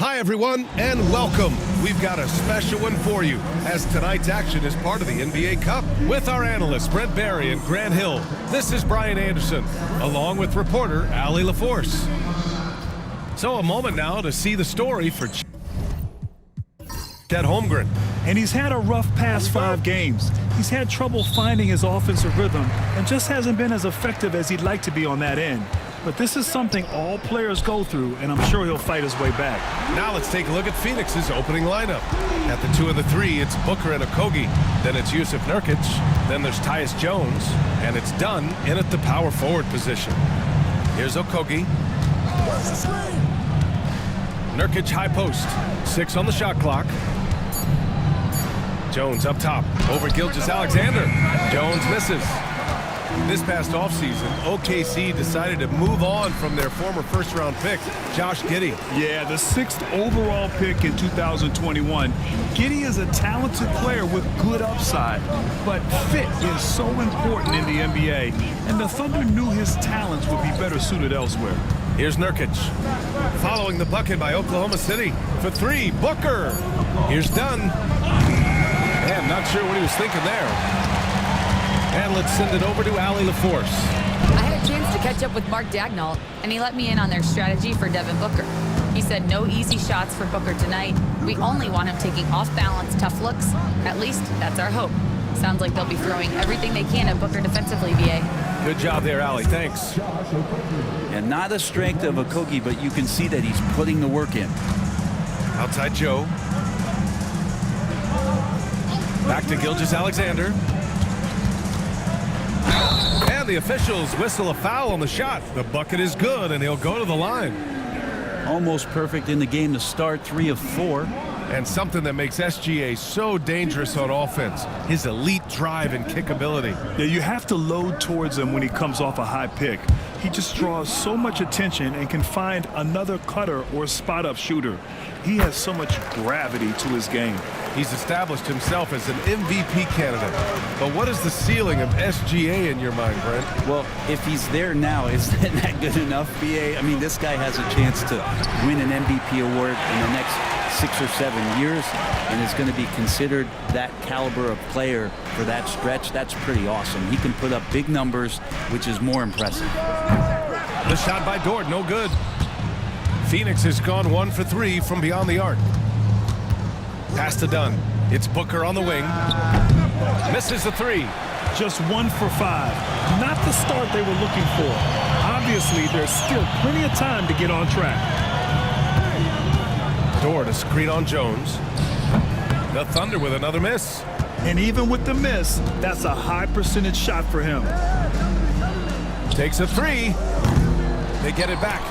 Hi, everyone, and welcome. We've got a special one for you, as tonight's action is part of the NBA Cup. With our analysts, Brent Barry and Grant Hill, this is Brian Anderson, along with reporter Ali LaForce. So a moment now to see the story for Chet Holmgren. And he's had a rough past 5 games. He's had trouble finding his offensive rhythm and just hasn't been as effective as he'd like to be on that end. But this is something all players go through, and I'm sure he'll fight his way back. Now let's take a look at Phoenix's opening lineup. At the 2 and the 3, it's Booker and Okogie. Then it's Jusuf Nurkic. Then there's Tyus Jones. And it's Dunn in at the power forward position. Here's Okogie. Nurkic high post. 6 on the shot clock. Jones up top. Over Gilgeous-Alexander. Jones misses. This past offseason, OKC decided to move on from their former first-round pick, Josh Giddey. Yeah, the 6th overall pick in 2021. Giddey is a talented player with good upside, but fit is so important in the NBA, and the Thunder knew his talents would be better suited elsewhere. Here's Nurkic. Following the bucket by Oklahoma City. For 3, Booker. Here's Dunn. Man, not sure what he was thinking there. And let's send it over to Ali LaForce. I had a chance to catch up with Mark Daigneault, and he let me in on their strategy for Devin Booker. He said no easy shots for Booker tonight. We only want him taking off-balance, tough looks. At least, that's our hope. Sounds like they'll be throwing everything they can at Booker defensively, BA. Good job there, Ali. Thanks. And not a strength of Okogie, but you can see that he's putting the work in. Outside Joe. Back to Gilgeous-Alexander. And the officials whistle a foul on the shot. The bucket is good, and he'll go to the line. Almost perfect in the game to start, 3 of 4. And something that makes SGA so dangerous on offense, his elite drive and kickability. Yeah, you have to load towards him when he comes off a high pick. He just draws so much attention and can find another cutter or spot-up shooter. He has so much gravity to his game. He's established himself as an MVP candidate. But what is the ceiling of SGA in your mind, Brent? Well, if he's there now, is that good enough, BA? I mean, this guy has a chance to win an MVP award in the next 6 or 7 years, and is going to be considered that caliber of player for that stretch. That's pretty awesome. He can put up big numbers, which is more impressive. The shot by Dort, no good. Phoenix has gone 1 for 3 from beyond the arc. Pass to Dunn. It's Booker on the wing. Misses the 3. Just 1 for 5. Not the start they were looking for. Obviously, there's still plenty of time to get on track. Dort, a screen on Jones. The Thunder with another miss. And even with the miss, that's a high percentage shot for him. Takes a 3. They get it back.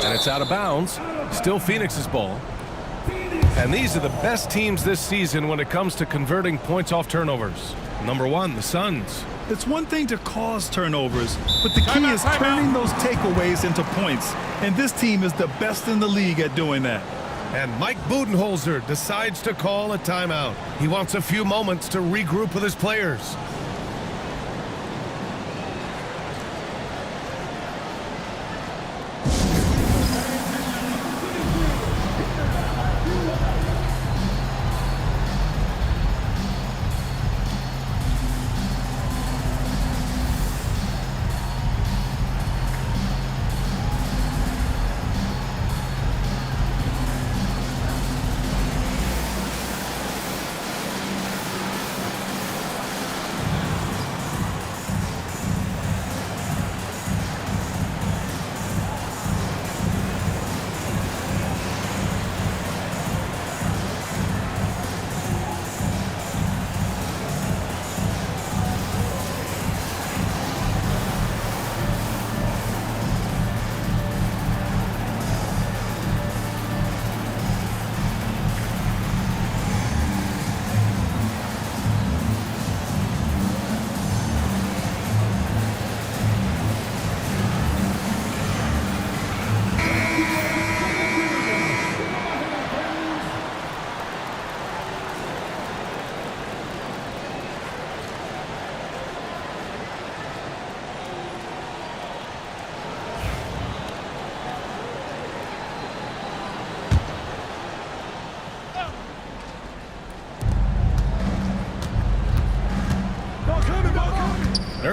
And it's out of bounds. Still Phoenix's ball. And these are the best teams this season when it comes to converting points off turnovers. Number 1, the Suns. It's one thing to cause turnovers, but the key is turning those takeaways into points. And this team is the best in the league at doing that. And Mike Budenholzer decides to call a timeout. He wants a few moments to regroup with his players.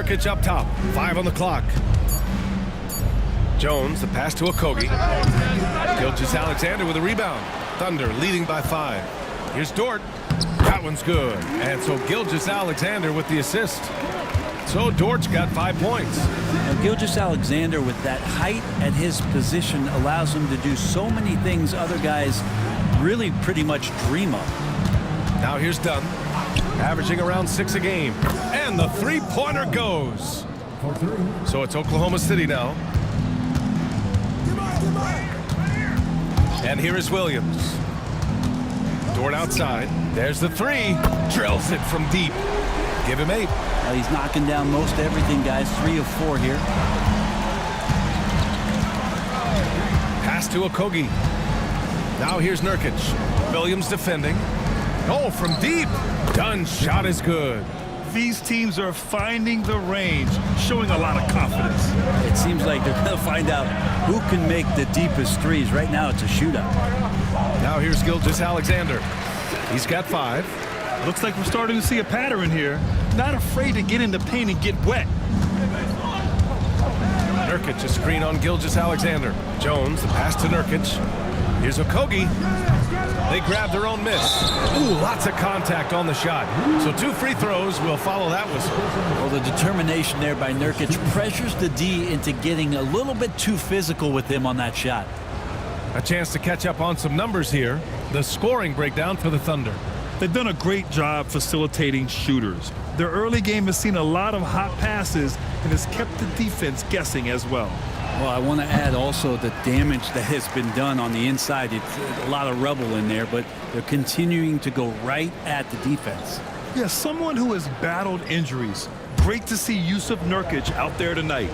Nurkic up top. 5 on the clock. Jones, the pass to Okogie. Gilgeous-Alexander with a rebound. Thunder leading by 5. Here's Dort. That one's good. And so Gilgeous-Alexander with the assist. So Dort's got 5 points. Now, Gilgeous-Alexander with that height at his position allows him to do so many things other guys really pretty much dream of. Now here's Dunn, averaging around 6 a game. And the three-pointer goes. So it's Oklahoma City now. And here is Williams. Dort outside. There's the 3. Drills it from deep. Give him 8. Well, he's knocking down most everything, guys. 3 of 4 here. Pass to Okogie. Now here's Nurkic. Williams defending. Oh, from deep. Dunn's shot is good. These teams are finding the range, showing a lot of confidence. It seems like they're going to find out who can make the deepest threes. Right now, it's a shootout. Now here's Gilgeous-Alexander. He's got 5. Looks like we're starting to see a pattern here. Not afraid to get in the paint and get wet. Nurkic a screen on Gilgeous-Alexander. Jones, the pass to Nurkic. Here's Okogie. They grab their own miss. Ooh, lots of contact on the shot. So 2 free throws will follow that whistle. Well, the determination there by Nurkic pressures the D into getting a little bit too physical with him on that shot. A chance to catch up on some numbers here. The scoring breakdown for the Thunder. They've done a great job facilitating shooters. Their early game has seen a lot of hot passes and has kept the defense guessing as well. Well, I want to add also the damage that has been done on the inside. It's a lot of rubble in there, but they're continuing to go right at the defense. Yeah, someone who has battled injuries. Great to see Yusuf Nurkic out there tonight.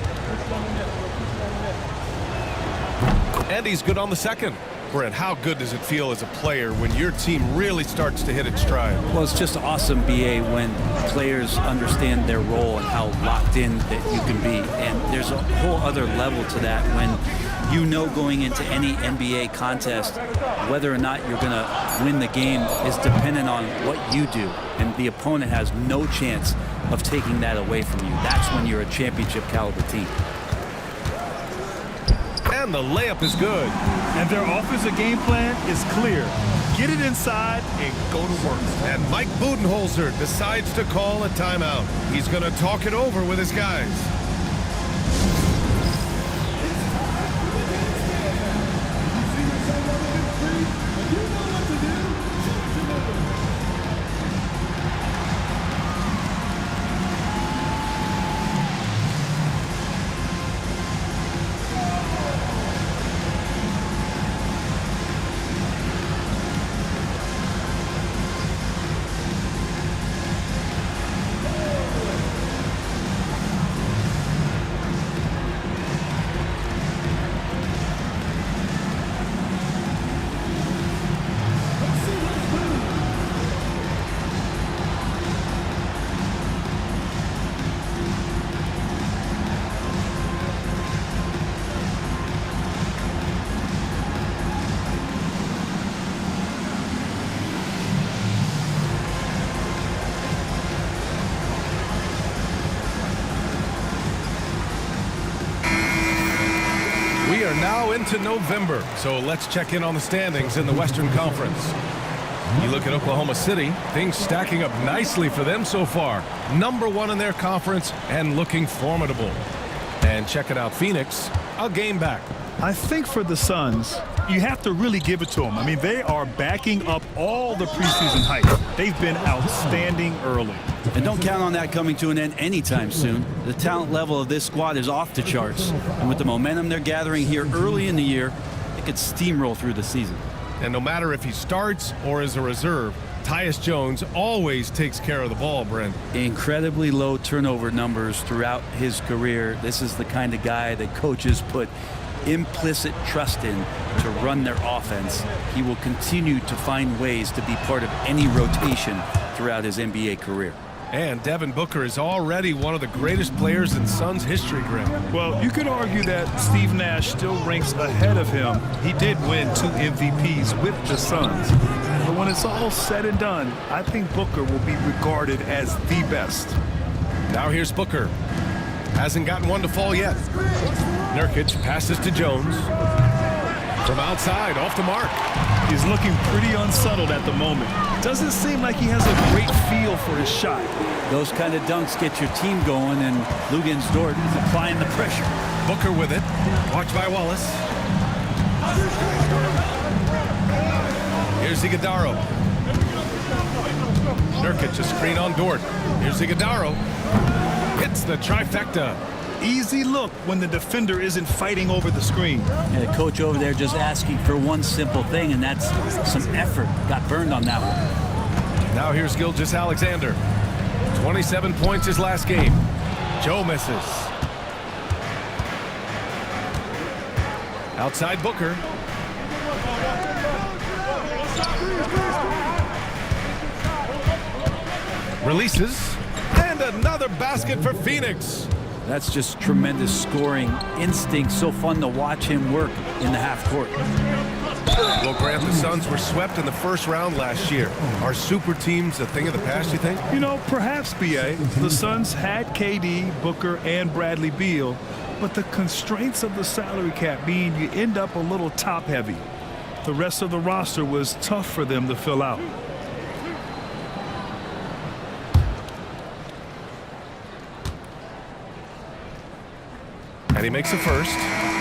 And he's good on the second. Brent, how good does it feel as a player when your team really starts to hit its stride? Well, it's just awesome, BA, when players understand their role and how locked in that you can be. And there's a whole other level to that when you know going into any NBA contest whether or not you're going to win the game is dependent on what you do. And the opponent has no chance of taking that away from you. That's when you're a championship caliber team. And the layup is good. And their offensive game plan is clear. Get it inside and go to work. And Mike Budenholzer decides to call a timeout. He's going to talk it over with his guys. We are now into November, so let's check in on the standings in the Western Conference. You look at Oklahoma City, things stacking up nicely for them so far. #1 in their conference and looking formidable. And check it out, Phoenix, a game back. I think for the Suns, you have to really give it to them. I mean, they are backing up all the preseason hype. They've been outstanding early. And don't count on that coming to an end anytime soon. The talent level of this squad is off the charts. And with the momentum they're gathering here early in the year, they could steamroll through the season. And no matter if he starts or is a reserve, Tyus Jones always takes care of the ball, Brent. Incredibly low turnover numbers throughout his career. This is the kind of guy that coaches put implicit trust in to run their offense. He will continue to find ways to be part of any rotation throughout his NBA career. And Devin Booker is already one of the greatest players in Suns history, Graham. Well, you could argue that Steve Nash still ranks ahead of him. He did win 2 MVPs with the Suns. But when it's all said and done, I think Booker will be regarded as the best. Now here's Booker. Hasn't gotten one to fall yet. Nurkic passes to Jones. From outside, off the mark. He's looking pretty unsettled at the moment. Doesn't seem like he has a great feel for his shot. Those kind of dunks get your team going, and Luguentz Dort is applying the pressure. Booker with it. Watched by Wallace. Here's Iguodala. Nurkic, a screen on Dort. Here's Iguodala. Hits the trifecta. Easy look when the defender isn't fighting over the screen. And the coach over there just asking for one simple thing, and that's some effort. Got burned on that one. Now here's Gilgeous-Alexander. 27 points his last game. Joe misses. Outside Booker. Releases. And another basket for Phoenix. That's just tremendous scoring instinct. So fun to watch him work in the half court. Well, Grant, the Suns were swept in the first round last year. Are super teams a thing of the past, you think? You know, perhaps, B.A. The Suns had KD, Booker, and Bradley Beal, but the constraints of the salary cap mean you end up a little top-heavy. The rest of the roster was tough for them to fill out. And he makes a first.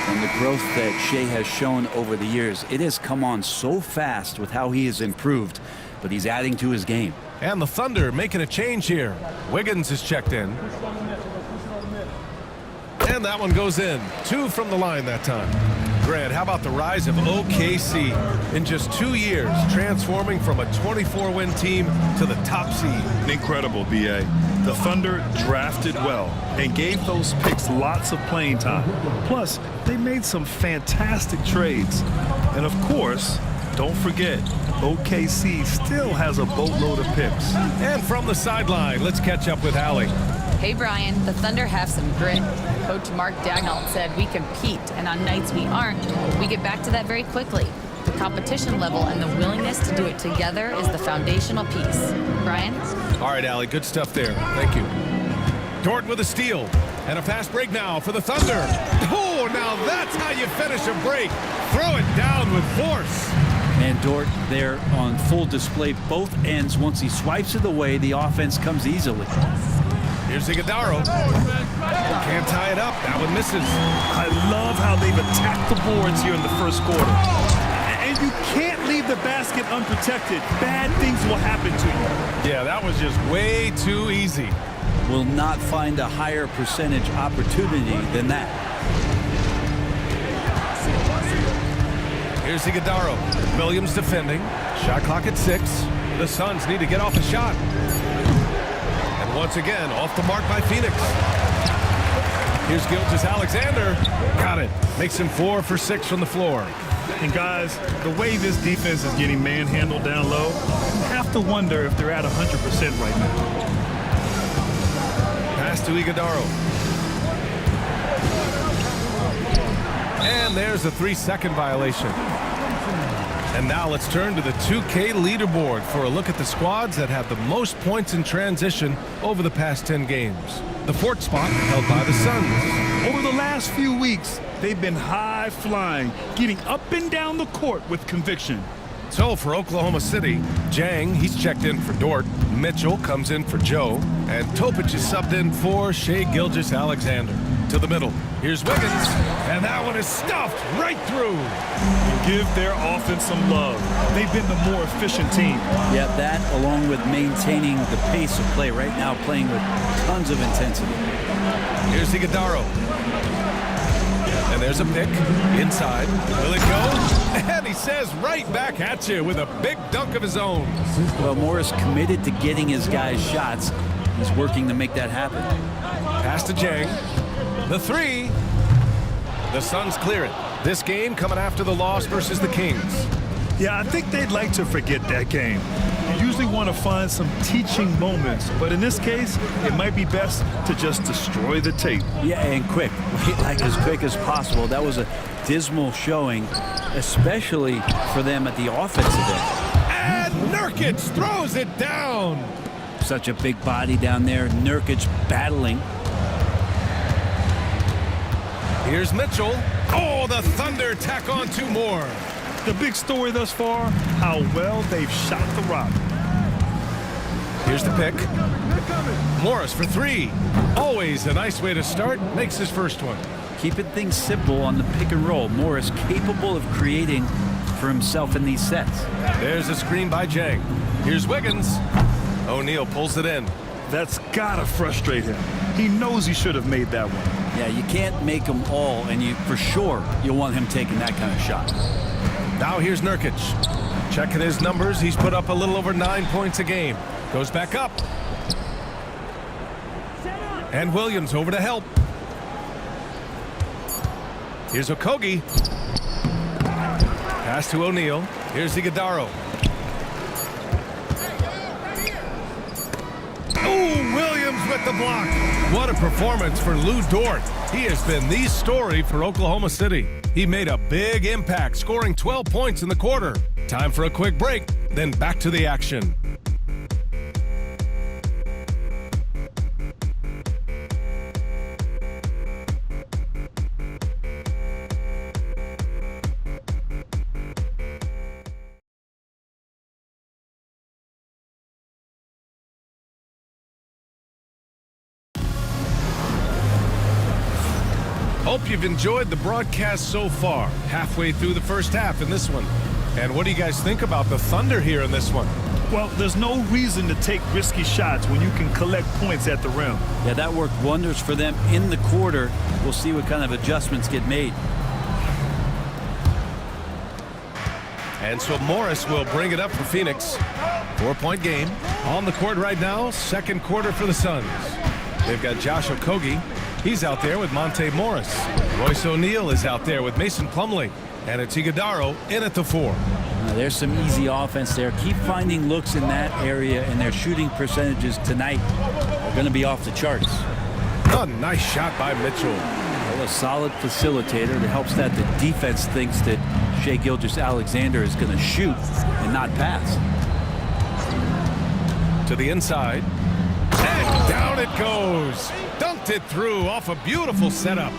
And the growth that Shea has shown over the years, it has come on so fast with how he has improved, but he's adding to his game. And the Thunder making a change here. Wiggins is checked in. And that one goes in. 2 from the line that time. Grant, how about the rise of OKC in just 2 years, transforming from a 24-win team to the top seed? Incredible, B.A. The Thunder drafted well and gave those picks lots of playing time. Plus, they made some fantastic trades. And of course, don't forget, OKC still has a boatload of picks. And from the sideline, let's catch up with Allie. Hey, Brian, the Thunder have some grit. Coach Mark Daigneault said we compete, and on nights we aren't, we get back to that very quickly. The competition level and the willingness to do it together is the foundational piece. Brian? All right, Allie, good stuff there. Thank you. Dort with a steal. And a fast break now for the Thunder. Oh, now that's how you finish a break. Throw it down with force. And Dort there on full display, both ends. Once he swipes it away, the offense comes easily. Here's Iguodala. Can't tie it up. That one misses. I love how they've attacked the boards here in the first quarter. And you can't leave the basket unprotected. Bad things will happen to you. Yeah, that was just way too easy. Will not find a higher percentage opportunity than that. Here's Iguodala. Williams defending. Shot clock at 6. The Suns need to get off a shot. And once again, off the mark by Phoenix. Here's Gilgeous-Alexander. Got it. Makes him 4 for 6 from the floor. And guys, the way this defense is getting manhandled down low, you have to wonder if they're at 100% right now. Pass to Iguodala. And there's a 3-second violation. And now let's turn to the 2K leaderboard for a look at the squads that have the most points in transition over the past 10 games. The 4th spot held by the Suns. Over the last few weeks, they've been high-flying, getting up and down the court with conviction. So for Oklahoma City, Jang, he's checked in for Dort. Mitchell comes in for Joe. And Topic is subbed in for Shea Gilgeous-Alexander. To the middle. Here's Wiggins. And that one is stuffed right through. Give their offense some love. They've been the more efficient team. Yeah, that along with maintaining the pace of play right now, playing with tons of intensity. Here's Iguodala. And there's a pick inside. Will it go? And he says right back at you with a big dunk of his own. Well, Morris committed to getting his guys shots. He's working to make that happen. Pass to Jang. The 3. The Suns clear it. This game coming after the loss versus the Kings. Yeah, I think they'd like to forget that game. You usually want to find some teaching moments, but in this case, it might be best to just destroy the tape. Yeah, and quick. Like as quick as possible. That was a dismal showing, especially for them at the offensive end. And Nurkic throws it down. Such a big body down there. Nurkic battling. Here's Mitchell. Oh, the Thunder tack on 2 more. The big story thus far, how well they've shot the rock. Here's the pick. Morris for 3. Always a nice way to start. Makes his first one. Keeping things simple on the pick and roll. Morris capable of creating for himself in these sets. There's a screen by Jang. Here's Wiggins. O'Neal pulls it in. That's gotta frustrate him. He knows he should have made that one. Yeah, you can't make them all, and for sure you'll want him taking that kind of shot. Now here's Nurkic. Checking his numbers. He's put up a little over 9 points a game. Goes back up. And Williams over to help. Here's Okogie. Pass to O'Neal. Here's Iguodala. Oh, Williams with the block. What a performance for Lou Dort. He has been the story for Oklahoma City. He made a big impact, scoring 12 points in the quarter. Time for a quick break, then back to the action. Hope you've enjoyed the broadcast so far. Halfway through the first half in this one. And what do you guys think about the Thunder here in this one? Well, there's no reason to take risky shots when you can collect points at the rim. Yeah, that worked wonders for them in the quarter. We'll see what kind of adjustments get made. And so Morris will bring it up for Phoenix. 4-point game. On the court right now, second quarter for the Suns. They've got Josh Okogie. He's out there with Monte Morris. Royce O'Neal is out there with Mason Plumlee. And it's Iguodala in at the 4. There's some easy offense there. Keep finding looks in that area, and their shooting percentages tonight are going to be off the charts. A nice shot by Mitchell. Well, a solid facilitator that helps that the defense thinks that Shai Gilgeous-Alexander is going to shoot and not pass. To the inside. And down it goes. Dunked it through off a beautiful setup.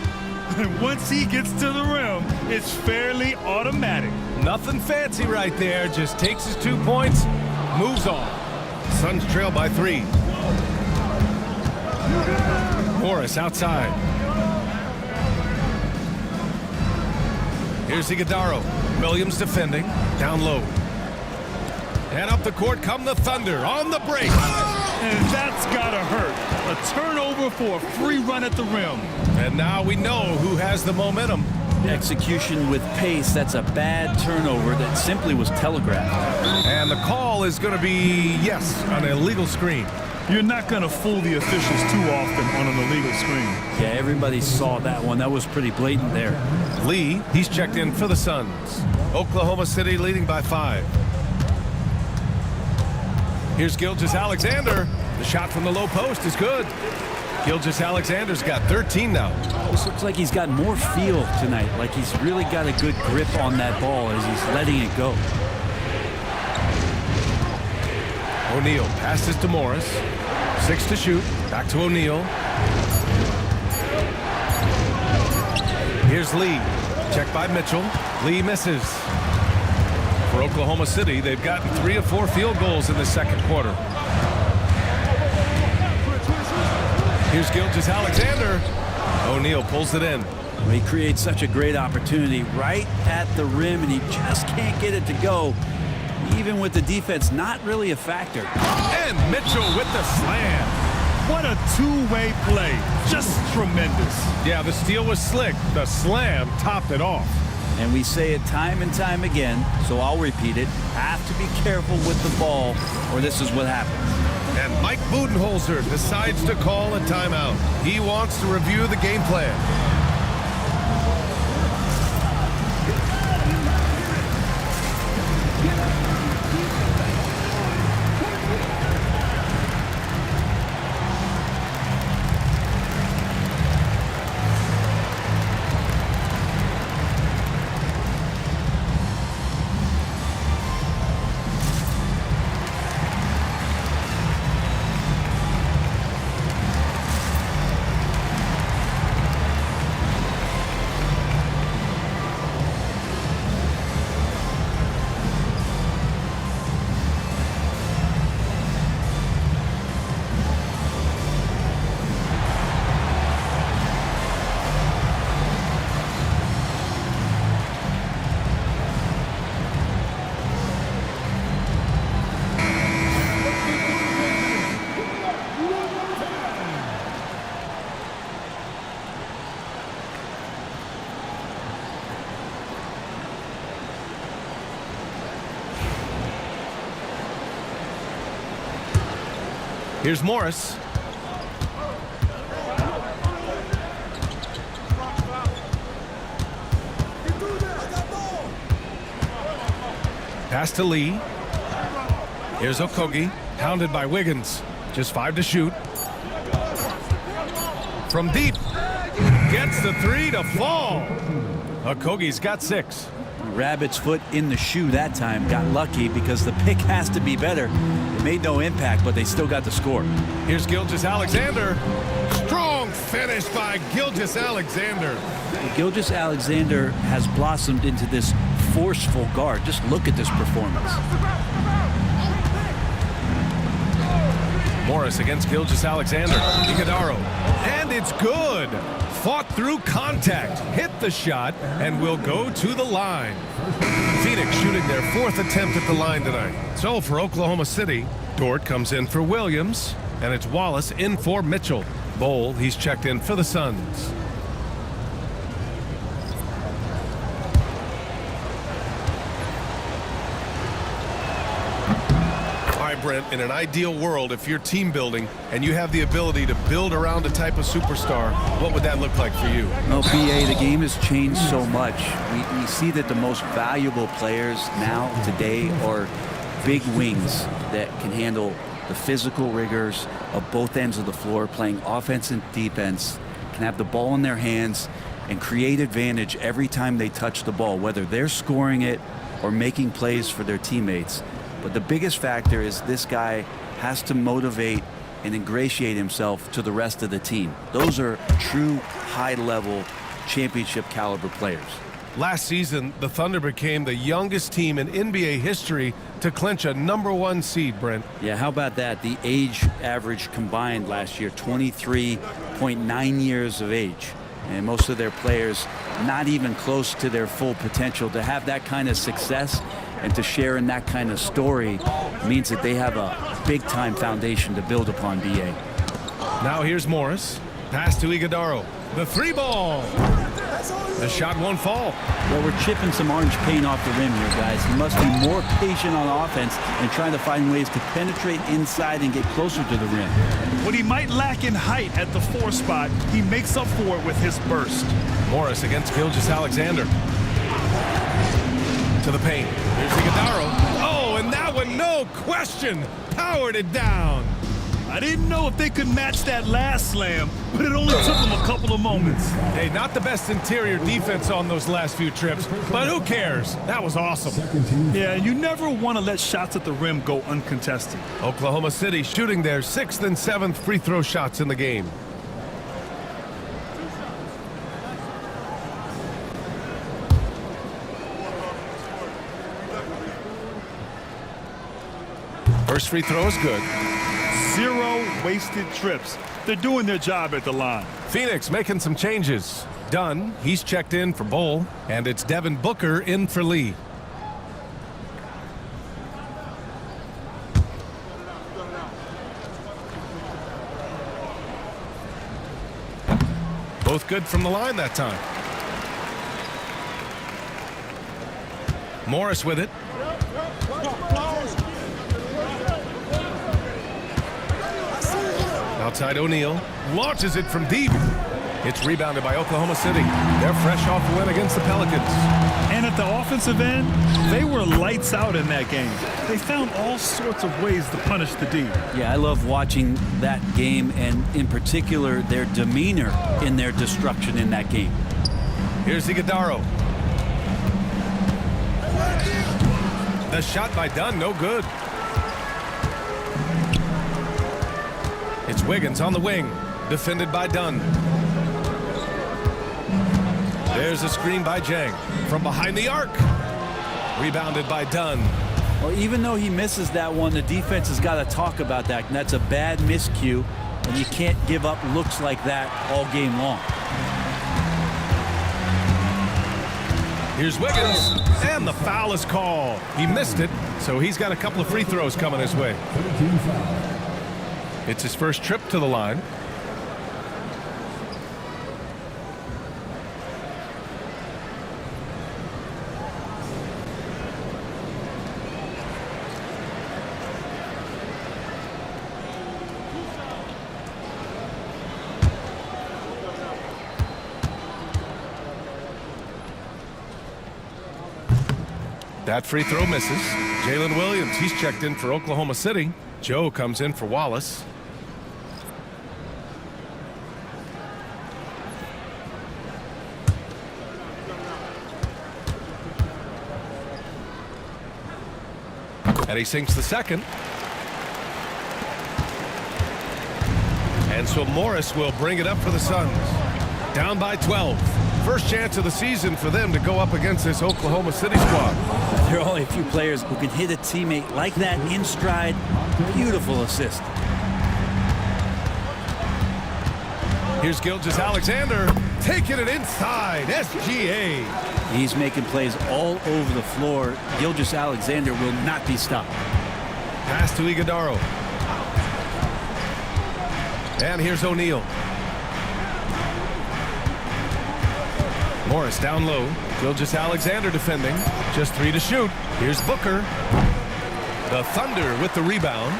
And once he gets to the rim, it's fairly automatic. Nothing fancy right there. Just takes his 2 points, moves on. Suns trail by 3. Morris outside. Here's Iguodala. Williams defending. Down low. And up the court come the Thunder on the break. And that's gotta hurt. A turnover for a free run at the rim. And now we know who has the momentum. Execution with pace. That's a bad turnover that simply was telegraphed. And the call is going to be, yes, an illegal screen. You're not going to fool the officials too often on an illegal screen. Yeah, everybody saw that one. That was pretty blatant there. Lee, he's checked in for the Suns. Oklahoma City leading by 5. Here's Gilgeous-Alexander. The shot from the low post is good. Gilgeous-Alexander's got 13 now. This looks like he's got more feel tonight, like he's really got a good grip on that ball as he's letting it go. O'Neal passes to Morris. 6 to shoot. Back to O'Neal. Here's Lee. Checked by Mitchell. Lee misses. For Oklahoma City, they've gotten 3 of 4 field goals in the second quarter. Here's Gilgeous-Alexander. O'Neal pulls it in. He creates such a great opportunity right at the rim, and he just can't get it to go. Even with the defense not really a factor. And Mitchell with the slam. What a two-way play. Just tremendous. Yeah, the steal was slick. The slam topped it off. And we say it time and time again, so I'll repeat it. Have to be careful with the ball, or this is what happens. And Mike Budenholzer decides to call a timeout. He wants to review the game plan. Here's Morris. Pass to Lee. Here's Okogie, hounded by Wiggins. Just 5 to shoot. From deep. Gets the 3 to fall. Okogie's got 6. Rabbit's foot in the shoe that time. Got lucky because the pick has to be better. It made no impact, but they still got the score. Here's Gilgeous-Alexander. Strong finish by Gilgeous-Alexander. Gilgeous-Alexander has blossomed into this forceful guard. Just look at this performance. Morris against Gilgeous-Alexander. Iguodaro. And it's good. Fought through contact. Hit the shot and will go to the line. Phoenix shooting their 4th attempt at the line tonight. So for Oklahoma City, Dort comes in for Williams. And it's Wallace in for Mitchell. Bowl, he's checked in for the Suns. Brent, in an ideal world, if you're team building and you have the ability to build around a type of superstar, what would that look like for you? No, BA, the game has changed so much. We see that the most valuable players now, today, are big wings that can handle the physical rigors of both ends of the floor, playing offense and defense, can have the ball in their hands and create advantage every time they touch the ball, whether they're scoring it or making plays for their teammates. But the biggest factor is this guy has to motivate and ingratiate himself to the rest of the team. Those are true high-level championship caliber players. Last season, the Thunder became the youngest team in NBA history to clinch a #1 seed, Brent. Yeah, how about that? The age average combined last year, 23.9 years of age. And most of their players not even close to their full potential. To have that kind of success and to share in that kind of story means that they have a big-time foundation to build upon, BA. Now here's Morris. Pass to Iguodaro. The 3-ball. The shot won't fall. Well, we're chipping some orange paint off the rim here, guys. He must be more patient on offense and trying to find ways to penetrate inside and get closer to the rim. What he might lack in height at the 4 spot, he makes up for it with his burst. Morris against Gilgeous-Alexander. To the paint. Here's Iguodaro. Oh, and that one, no question, powered it down. I didn't know if they could match that last slam, but it only took them a couple of moments. Hey, not the best interior defense on those last few trips, but who cares? That was awesome. Yeah, you never want to let shots at the rim go uncontested. Oklahoma City shooting their 6th and 7th free throw shots in the game. First free throw is good. 0 wasted trips. They're doing their job at the line. Phoenix making some changes. Dunn, he's checked in for Bowl, and it's Devin Booker in for Lee. Both good from the line that time. Morris with it. Outside O'Neal, launches it from deep. It's rebounded by Oklahoma City. They're fresh off the win against the Pelicans. And at the offensive end, they were lights out in that game. They found all sorts of ways to punish the D. Yeah, I love watching that game, and in particular, their demeanor in their destruction in that game. Here's Iguodaro. The shot by Dunn, no good. It's Wiggins on the wing, defended by Dunn. There's a screen by Jang from behind the arc. Rebounded by Dunn. Well, even though he misses that one, the defense has got to talk about that, and that's a bad miscue, and you can't give up looks like that all game long. Here's Wiggins, and the foul is called. He missed it, so he's got a couple of free throws coming his way. It's his first trip to the line. That free throw misses. Jalen Williams, he's checked in for Oklahoma City. Joe comes in for Wallace. And he sinks the second. And so Morris will bring it up for the Suns. Down by 12. First chance of the season for them to go up against this Oklahoma City squad. There are only a few players who can hit a teammate like that in stride. Beautiful assist. Here's Gilgeous-Alexander taking it inside. SGA. He's making plays all over the floor. Gilgeous-Alexander will not be stopped. Pass to Iguodaro. And here's O'Neal. Morris down low. Gilgeous-Alexander defending. Just 3 to shoot. Here's Booker. The Thunder with the rebound.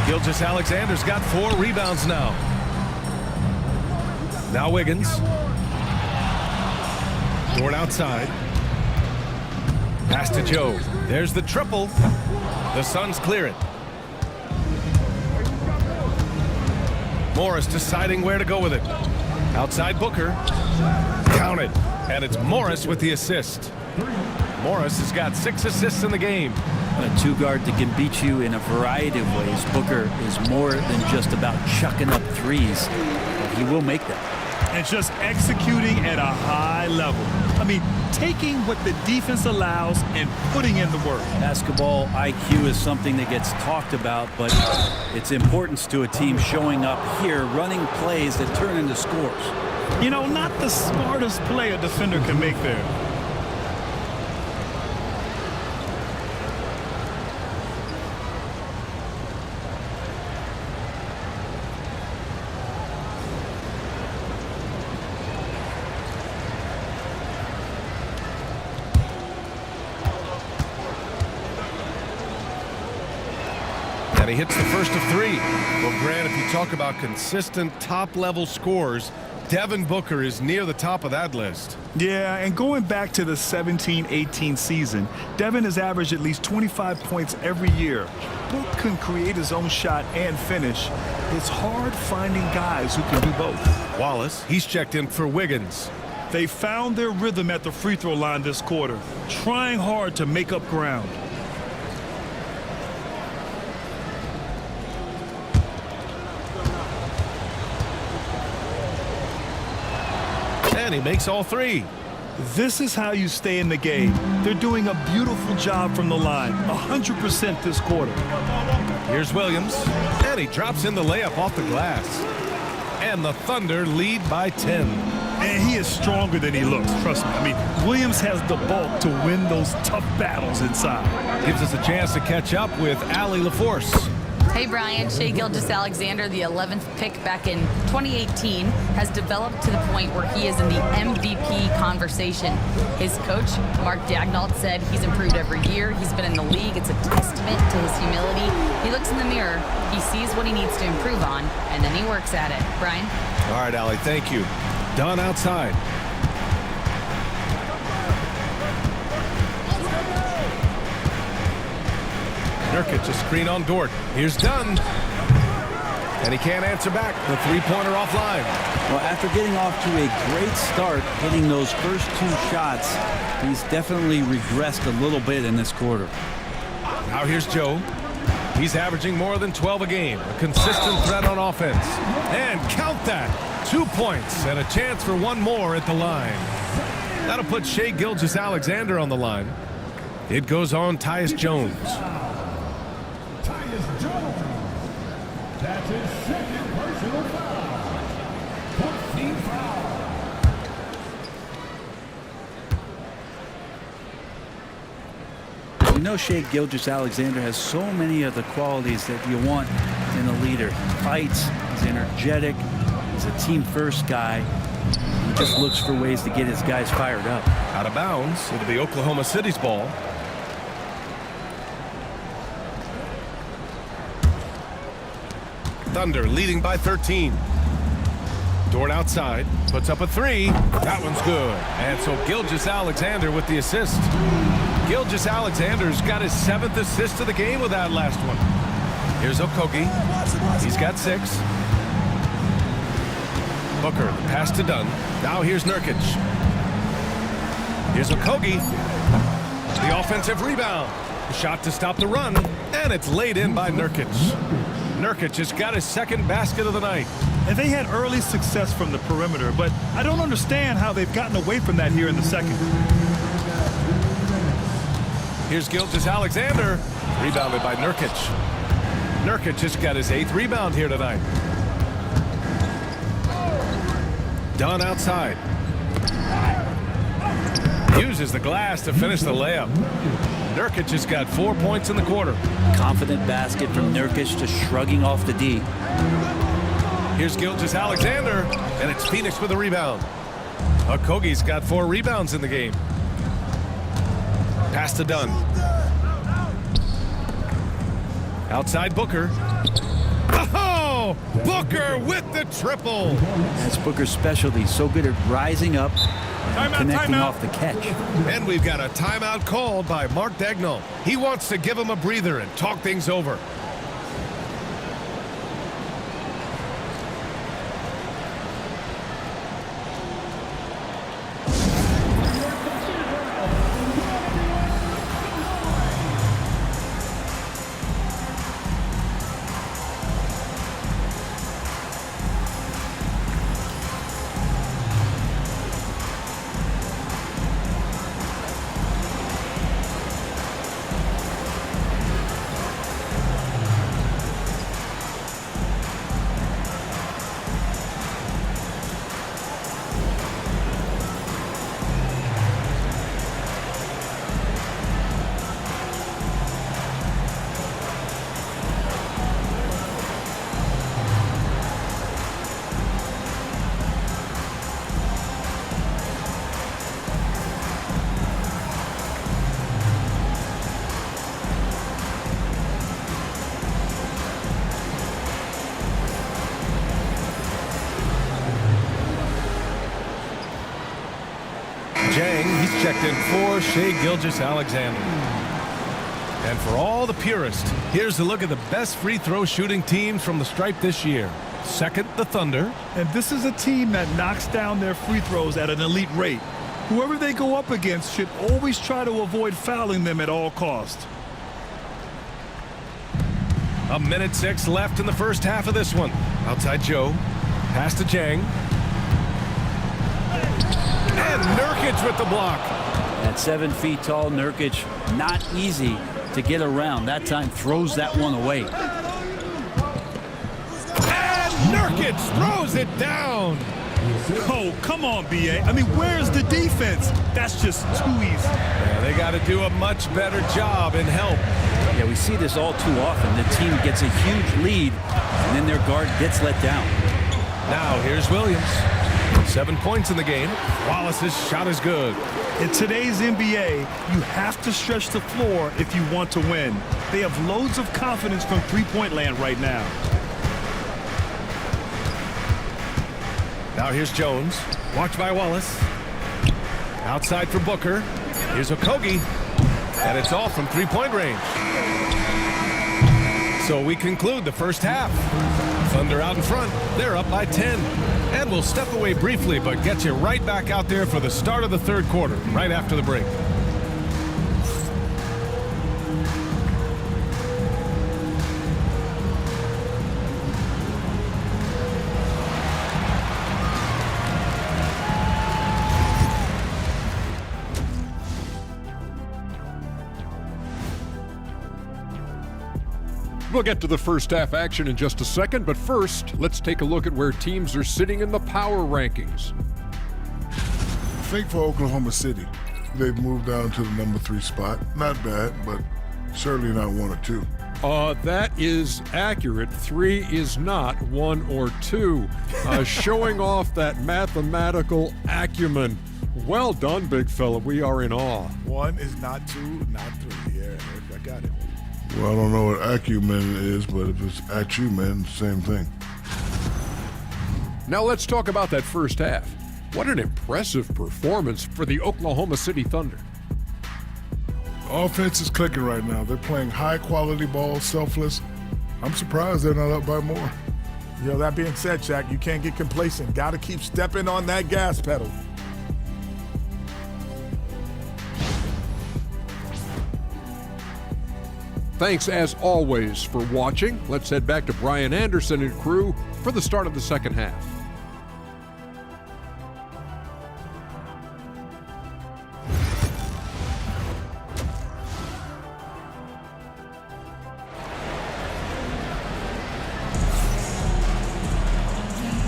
Gilgeous-Alexander's got 4 rebounds now. Now Wiggins. Dort outside. Pass to Joe. There's the triple. The Suns clear it. Morris deciding where to go with it. Outside Booker. Counted. And it's Morris with the assist. Morris has got 6 assists in the game. A two-guard that can beat you in a variety of ways. Booker is more than just about chucking up threes. But he will make them. And just executing at a high level. I mean, taking what the defense allows and putting in the work. Basketball IQ is something that gets talked about, but its importance to a team showing up here, running plays that turn into scores. You know, not the smartest play a defender can make there. And he hits the first of 3. Well, Grant, if you talk about consistent top-level scores, Devin Booker is near the top of that list. Yeah, and going back to the 17-18 season, Devin has averaged at least 25 points every year. Book can create his own shot and finish. It's hard finding guys who can do both. Wallace, he's checked in for Wiggins. They found their rhythm at the free throw line this quarter, trying hard to make up ground. And he makes all 3. This is how you stay in the game. They're doing a beautiful job from the line, 100% this quarter. Here's Williams, and he drops in the layup off the glass. And the Thunder lead by 10. And he is stronger than he looks, trust me. I mean, Williams has the bulk to win those tough battles inside. Gives us a chance to catch up with Allie LaForce. Hey, Brian. Shai Gilgeous-Alexander, the 11th pick back in 2018, has developed to the point where he is in the MVP conversation. His coach, Mark Daigneault, said he's improved every year. He's been in the league. It's a testament to his humility. He looks in the mirror, he sees what he needs to improve on, and then he works at it. Brian? All right, Allie, thank you. Dunn outside. Nurkic, a screen on Dort. Here's Dunn. And he can't answer back. The three-pointer offline. Well, after getting off to a great start, hitting those first 2 shots, he's definitely regressed a little bit in this quarter. Now here's Joe. He's averaging more than 12 a game. A consistent threat on offense. And count that. 2 points and a chance for 1 more at the line. That'll put Shai Gilgeous-Alexander on the line. It goes on Tyus Jones. That's his second personal foul. 14 foul. You know, Shai Gilgeous-Alexander has so many of the qualities that you want in a leader. He fights, he's energetic, he's a team-first guy. He just looks for ways to get his guys fired up. Out of bounds. It'll be Oklahoma City's ball. Thunder leading by 13. Dort outside, puts up a 3. That one's good. And so Gilgeous-Alexander with the assist. Gilgeous-Alexander's got his 7th assist of the game with that last one. Here's Okogie. He's got 6. Booker, the pass to Dunn. Now here's Nurkic. Here's Okogie. The offensive rebound. Shot to stop the run, and it's laid in by Nurkic. Nurkic has got his 2nd basket of the night. And they had early success from the perimeter, but I don't understand how they've gotten away from that here in the second. Here's Gilgeous-Alexander, rebounded by Nurkic. Nurkic just got his 8th rebound here tonight. Dunn outside. Uses the glass to finish the layup. Nurkic has got 4 points in the quarter. Confident basket from Nurkic, just shrugging off the D. Here's Gilgeous-Alexander, and it's Phoenix with a rebound. Okogie's got 4 rebounds in the game. Pass to Dunn. Outside Booker. Oh! Booker with the triple! That's Booker's specialty. So good at rising up and connecting off the catch. And we've got a timeout called by Mark Daigneault. He wants to give him a breather and talk things over. He's checked in for Shai Gilgeous-Alexander. And for all the purists, here's a look at the best free throw shooting teams from the stripe this year. Second, the Thunder. And this is a team that knocks down their free throws at an elite rate. Whoever they go up against should always try to avoid fouling them at all costs. 1:06 left in the first half of this one. Outside Joe. Pass to Jang. And Nurkic with the block. At 7 feet tall, Nurkic, not easy to get around. That time throws that one away. And Nurkic throws it down. Oh, come on, BA. I mean, where's the defense? That's just too easy. Yeah, they got to do a much better job in help. Yeah, we see this all too often. The team gets a huge lead, and then their guard gets let down. Now here's Williams. 7 points in the game. Wallace's shot is good. In today's NBA, you have to stretch the floor if you want to win. They have loads of confidence from three-point land right now. Now here's Jones. Watched by Wallace. Outside for Booker. Here's Okogie. And it's off from three-point range. So we conclude the first half. Thunder out in front. They're up by 10. And we'll step away briefly, but get you right back out there for the start of the third quarter, right after the break. We'll get to the first half action in just a second, but first, let's take a look at where teams are sitting in the power rankings. I think for Oklahoma City, they've moved down to the number 3 spot. Not bad, but certainly not 1 or 2. That is accurate. 3 is not 1 or 2. Showing off that mathematical acumen. Well done, big fella. We are in awe. 1 is not 2, not 3. Yeah, I got it. Well, I don't know what acumen is, but if it's acumen, same thing. Now let's talk about that first half. What an impressive performance for the Oklahoma City Thunder. Offense is clicking right now. They're playing high-quality ball, selfless. I'm surprised they're not up by more. That being said, Shaq, you can't get complacent. Got to keep stepping on that gas pedal. Thanks as always for watching. Let's head back to Brian Anderson and crew for the start of the second half.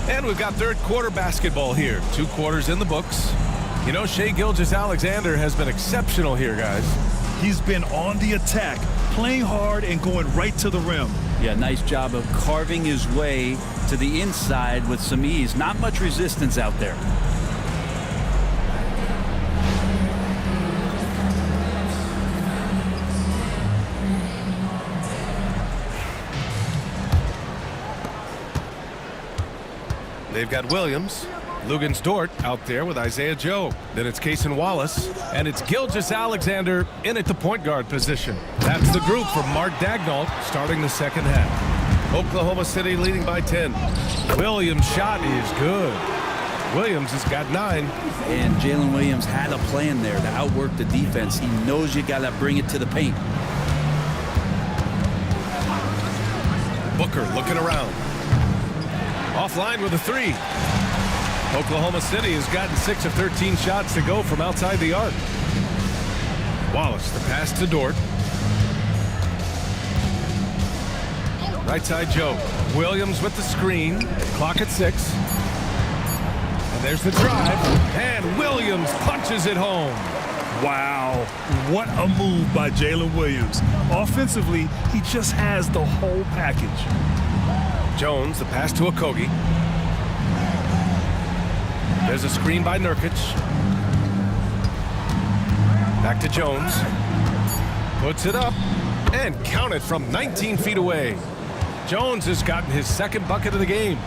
And we've got third quarter basketball here. 2 quarters in the books. You know, Shai Gilgeous-Alexander has been exceptional here, guys. He's been on the attack, playing hard and going right to the rim. Yeah, nice job of carving his way to the inside with some ease. Not much resistance out there. They've got Williams, Lugans-Dort out there with Isaiah Joe. Then it's Cason Wallace, and it's Gilgeous-Alexander in at the point guard position. That's the group for Mark Daigneault starting the second half. Oklahoma City leading by 10. Williams' shot is good. Williams has got 9. And Jalen Williams had a plan there to outwork the defense. He knows you got to bring it to the paint. Booker looking around. Offline with a 3. Oklahoma City has gotten 6 of 13 shots to go from outside the arc. Wallace, the pass to Dort. Right side Joe. Williams with the screen. Clock at 6. And there's the drive. And Williams punches it home. Wow, what a move by Jalen Williams. Offensively, he just has the whole package. Jones, the pass to Okogie. There's a screen by Nurkic. Back to Jones. Puts it up and count it from 19 feet away. Jones has gotten his second bucket of the game.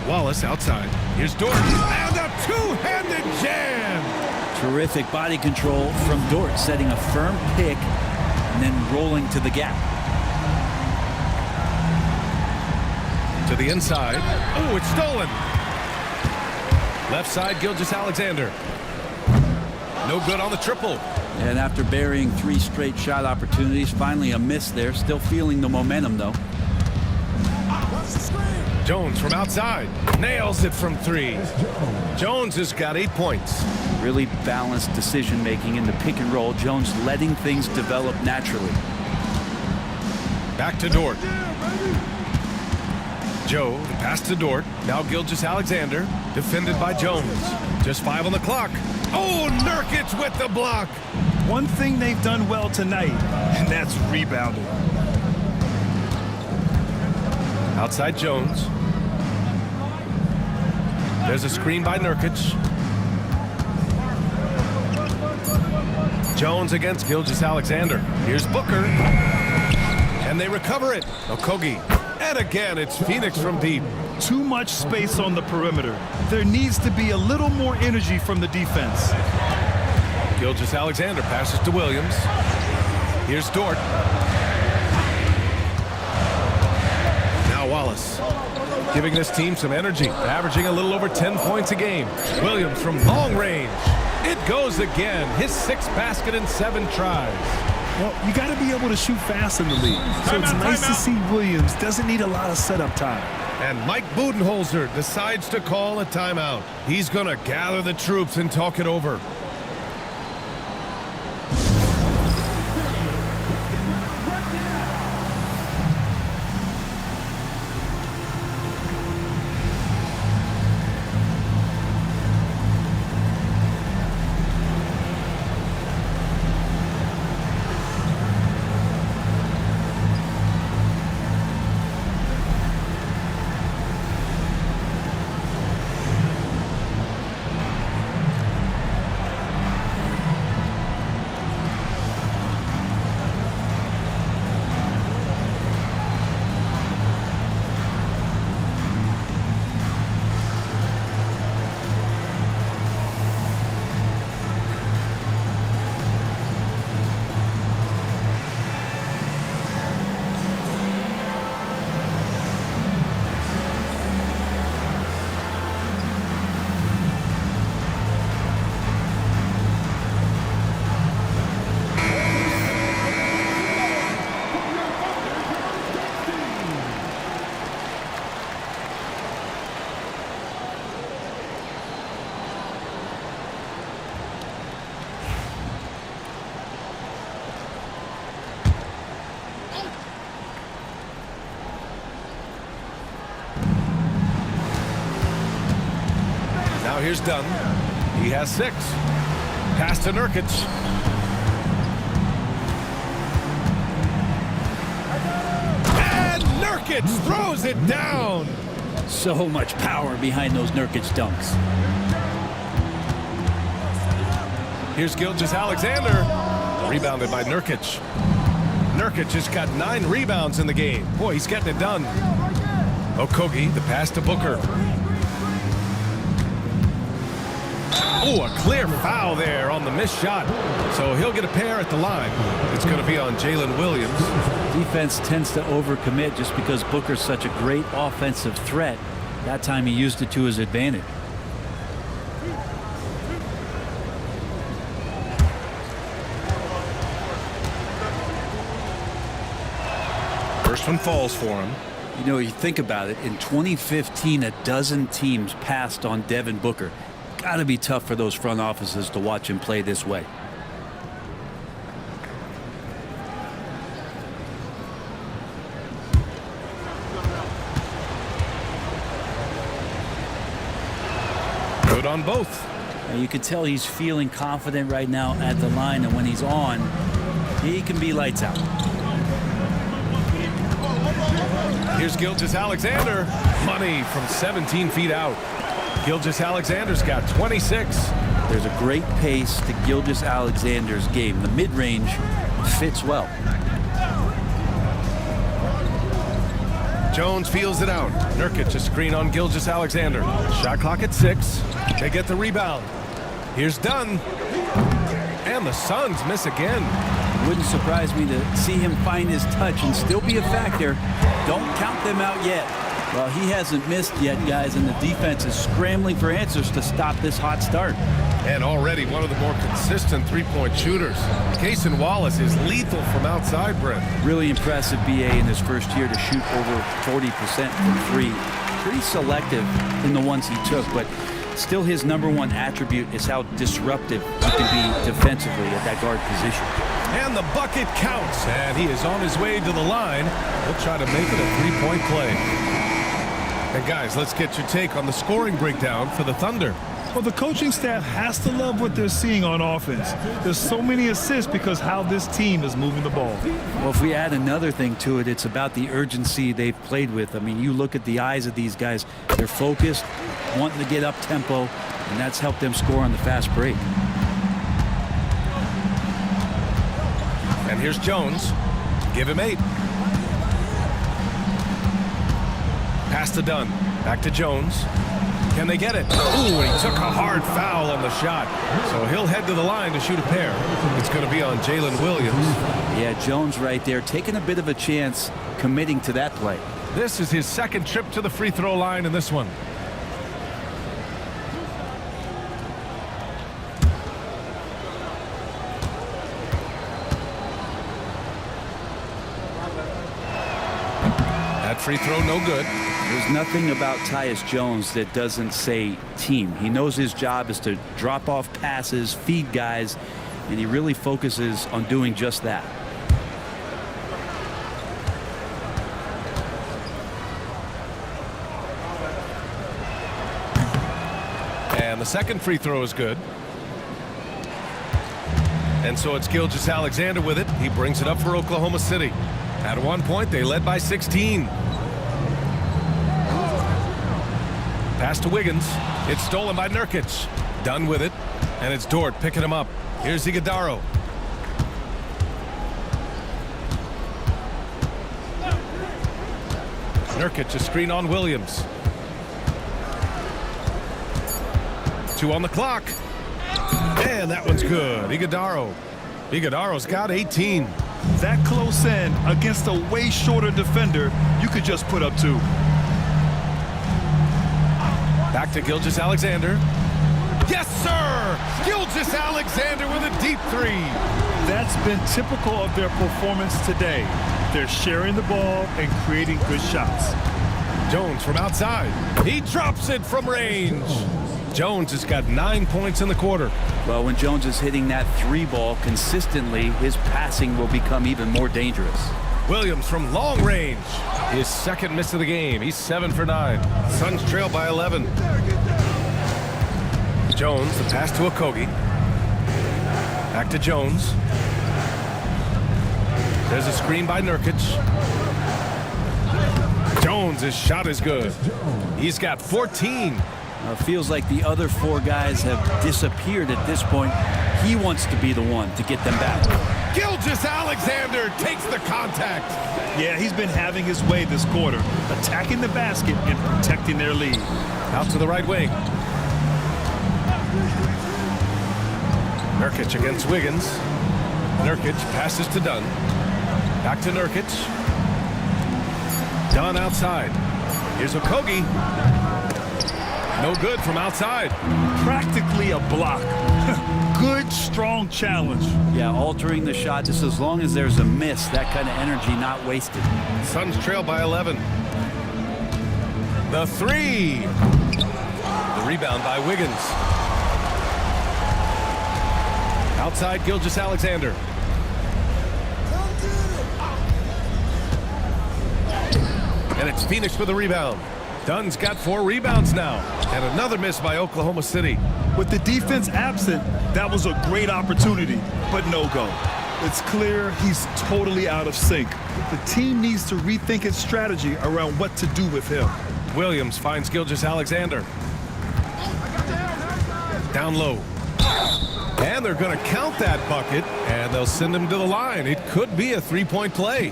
Wallace outside. Here's Dort. And a two-handed jam. Terrific body control from Dort, setting a firm pick and then rolling to the gap. To the inside. Oh, it's stolen. Left side, Gilgeous-Alexander. No good on the triple. And after burying 3 straight shot opportunities, finally a miss there. Still feeling the momentum, though. Jones from outside. Nails it from 3. Jones has got 8 points. Really balanced decision-making in the pick and roll. Jones letting things develop naturally. Back to Dort. Joe, the pass to Dort. Now Gilgeous-Alexander, defended by Jones. Just 5 on the clock. Oh, Nurkic with the block. One thing they've done well tonight, and that's rebounding. Outside Jones. There's a screen by Nurkic. Jones against Gilgeous-Alexander. Here's Booker. And they recover it. Okogie. And again, it's Phoenix from deep. Too much space on the perimeter. There needs to be a little more energy from the defense. Gilgeous-Alexander passes to Williams. Here's Dort. Now Wallace. Giving this team some energy. Averaging a little over 10 points a game. Williams from long range. It goes again. His 6th basket in 7 tries. Well, you got to be able to shoot fast in the league. So it's nice to see Williams doesn't need a lot of setup time. And Mike Budenholzer decides to call a timeout. He's going to gather the troops and talk it over. here's Dunn. He has 6. Pass to Nurkic. And Nurkic throws it down. So much power behind those Nurkic dunks. Here's Gilgeous-Alexander. Rebounded by Nurkic. Nurkic has got 9 rebounds in the game. Boy, he's getting it done. Okogie, the pass to Booker. Oh, a clear foul there on the missed shot. So he'll get a pair at the line. It's going to be on Jalen Williams. Defense tends to overcommit just because Booker's such a great offensive threat. That time he used it to his advantage. First one falls for him. You know, you think about it, in 2015, a dozen teams passed on Devin Booker. Got to be tough for those front offices to watch him play this way. Good on both. And you can tell he's feeling confident right now at the line, and when he's on, he can be lights out. Here's Gilgeous-Alexander. Money from 17 feet out. Gilgeous-Alexander's got 26. There's a great pace to Gilgeous-Alexander's game. The mid-range fits well. Jones feels it out. Nurkic a screen on Gilgeous-Alexander. Shot clock at 6. They get the rebound. Here's Dunn. And the Suns miss again. Wouldn't surprise me to see him find his touch and still be a factor. Don't count them out yet. Well, he hasn't missed yet, guys, and the defense is scrambling for answers to stop this hot start. And already one of the more consistent three-point shooters. Cason Wallace is lethal from outside, Brent. Really impressive BA in his first year to shoot over 40% from 3. Pretty selective in the ones he took, but still his #1 attribute is how disruptive he can be defensively at that guard position. And the bucket counts, and he is on his way to the line. He'll try to make it a three-point play. And guys, let's get your take on the scoring breakdown for the Thunder. Well, the coaching staff has to love what they're seeing on offense. There's so many assists because how this team is moving the ball. Well, if we add another thing to it, it's about the urgency they've played with. I mean, you look at the eyes of these guys. They're focused, wanting to get up tempo, and that's helped them score on the fast break. And here's Jones. Give him 8. Pass to Dunn. Back to Jones. Can they get it? Ooh, and he took a hard foul on the shot. So he'll head to the line to shoot a pair. It's going to be on Jalen Williams. Yeah, Jones right there, taking a bit of a chance, committing to that play. This is his second trip to the free throw line in this one. That free throw no good. There's nothing about Tyus Jones that doesn't say team. He knows his job is to drop off passes, feed guys, and he really focuses on doing just that. And the second free throw is good. And so it's Gilgeous-Alexander with it. He brings it up for Oklahoma City. At one point, they led by 16. Pass to Wiggins. It's stolen by Nurkic. Done with it. And it's Dort picking him up. Here's Iguodaro. Nurkic a screen on Williams. 2 on the clock. And that one's good. Iguodaro. Iguodaro's got 18. That close in against a way shorter defender, you could just put up 2. Back to Gilgeous-Alexander. Yes, sir! Gilgeous-Alexander with a deep 3. That's been typical of their performance today. They're sharing the ball and creating good shots. Jones from outside. He drops it from range. Jones has got 9 points in the quarter. Well, when Jones is hitting that 3 ball consistently, his passing will become even more dangerous. Williams from long range. His second miss of the game. He's 7 for 9. Suns trail by 11. Jones, the pass to Okogie. Back to Jones. There's a screen by Nurkic. Jones, his shot is good. He's got 14. Feels like the other 4 guys have disappeared at this point. He wants to be the one to get them back. Gilgeous-Alexander takes the contact. Yeah, he's been having his way this quarter, attacking the basket and protecting their lead. Out to the right wing. Nurkic against Wiggins. Nurkic passes to Dunn. Back to Nurkic. Dunn outside. Here's Okogie. No good from outside. Practically a block. Good, strong challenge. Yeah, altering the shot just as long as there's a miss. That kind of energy not wasted. Suns trail by 11. The 3. The rebound by Wiggins. Outside Gilgeous-Alexander. And it's Phoenix with the rebound. Dunn's got 4 rebounds now. And another miss by Oklahoma City. With the defense absent, that was a great opportunity, but no go. It's clear he's totally out of sync. The team needs to rethink its strategy around what to do with him. Williams finds Gilgeous-Alexander. Down low. And they're going to count that bucket, and they'll send him to the line. It could be a 3-point play.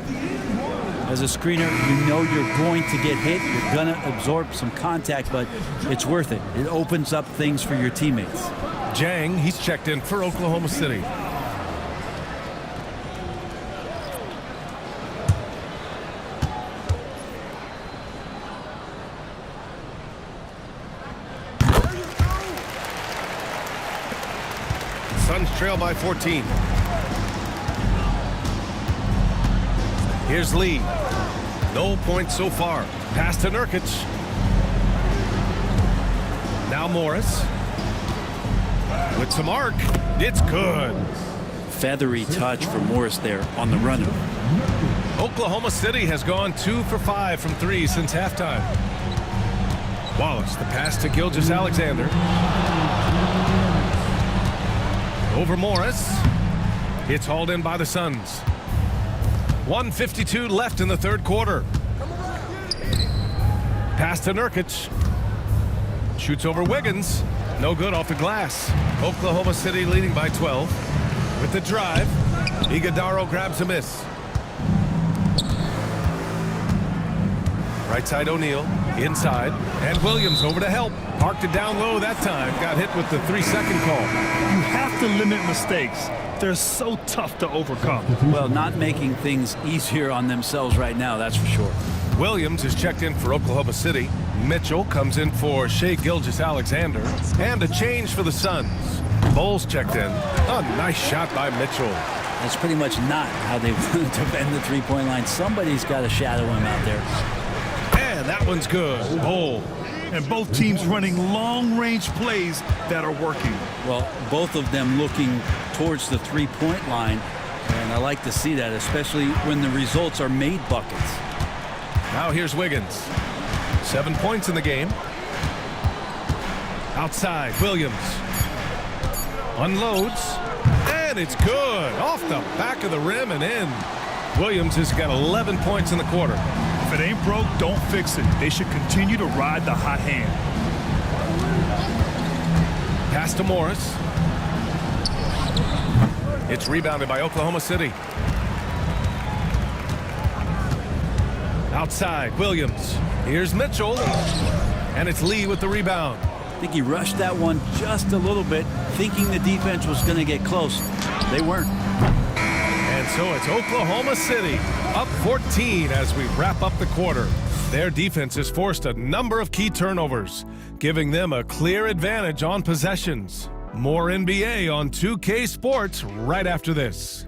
As a screener, you know you're going to get hit. You're going to absorb some contact, but it's worth it. It opens up things for your teammates. Jang, he's checked in for Oklahoma City. Suns trail by 14. Here's Lee. No points so far. Pass to Nurkic. Now Morris. With some arc. It's good. Feathery touch for Morris there on the runner. Oklahoma City has gone 2 for 5 from 3 since halftime. Wallace, the pass to Gilgeous-Alexander. Over Morris. It's hauled in by the Suns. 1:52 left in the third quarter. Pass to Nurkic. Shoots over Wiggins. No good off the glass. Oklahoma City leading by 12. With the drive, Iguodaro grabs a miss. Right side O'Neal. Inside. And Williams over to help. Parked it down low that time. Got hit with the 3-second call. You have to limit mistakes. They're so tough to overcome. Well, not making things easier on themselves right now, that's for sure. Williams is checked in for Oklahoma City. Mitchell comes in for Shai Gilgeous-Alexander. And a change for the Suns. Bowles checked in. A nice shot by Mitchell. That's pretty much not how they want to bend the three-point line. Somebody's got to shadow him out there. And that one's good. Bowles. And both teams running long-range plays that are working. Well, both of them looking towards the three-point line. And I like to see that, especially when the results are made buckets. Now here's Wiggins. 7 points in the game. Outside, Williams. Unloads. And it's good. Off the back of the rim and in. Williams has got 11 points in the quarter. If it ain't broke, don't fix it. They should continue to ride the hot hand. Pass to Morris. It's rebounded by Oklahoma City. Outside, Williams. Here's Mitchell. And it's Lee with the rebound. I think he rushed that one just a little bit, thinking the defense was going to get close. They weren't. And so it's Oklahoma City up 14 as we wrap up the quarter. Their defense has forced a number of key turnovers, giving them a clear advantage on possessions. More NBA on 2K Sports right after this.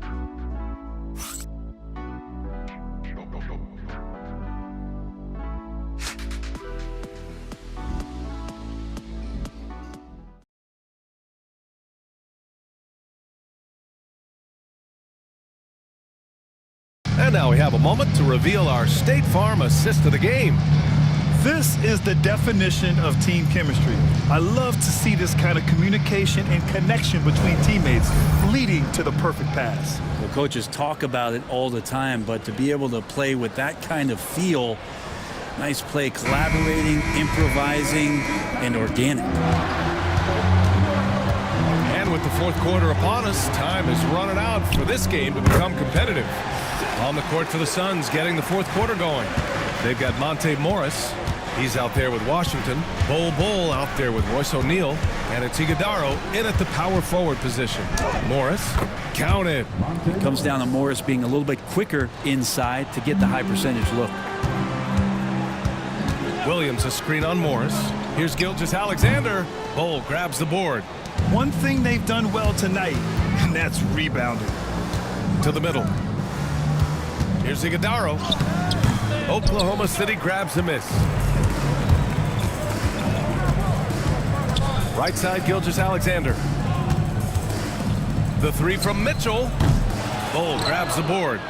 And now we have a moment to reveal our State Farm assist of the game. This is the definition of team chemistry. I love to see this kind of communication and connection between teammates leading to the perfect pass. Well, coaches talk about it all the time, but to be able to play with that kind of feel, nice play, collaborating, improvising, and organic. And with the fourth quarter upon us, time is running out for this game to become competitive. On the court for the Suns, getting the fourth quarter going. They've got Monte Morris. He's out there with Washington. Bull out there with Royce O'Neal. And it's Iguodaro in at the power forward position. Morris, counted. It comes down to Morris being a little bit quicker inside to get the high percentage look. Williams a screen on Morris. Here's Gilgeous-Alexander. Bull grabs the board. One thing they've done well tonight, and that's rebounding. To the middle. Here's Iguodaro. Oklahoma City grabs a miss. Right side, Gilgeous-Alexander. The three from Mitchell. Bull grabs the board.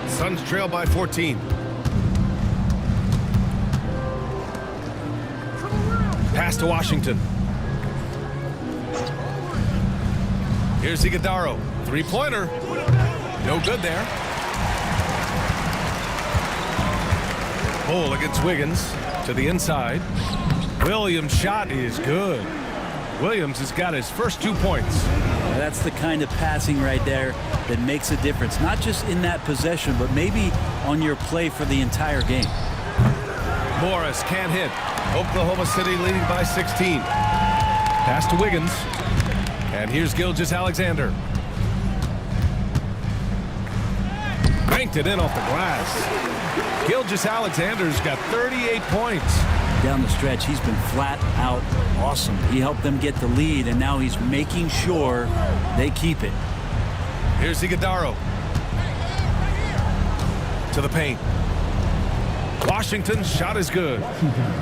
Suns trail by 14. Pass to Washington. Here's Iguodaro. Three-pointer. No good there. Bull against Wiggins to the inside. Williams' shot is good. Williams has got his first 2 points. That's the kind of passing right there that makes a difference, not just in that possession, but maybe on your play for the entire game. Morris can't hit. Oklahoma City leading by 16. Pass to Wiggins. And here's Gilgeous-Alexander. Banked it in off the glass. Gilgeous-Alexander's got 38 points. Down the stretch, he's been flat out awesome. He helped them get the lead, and now he's making sure they keep it. Here's Iguodaro. To the paint. Washington's shot is good.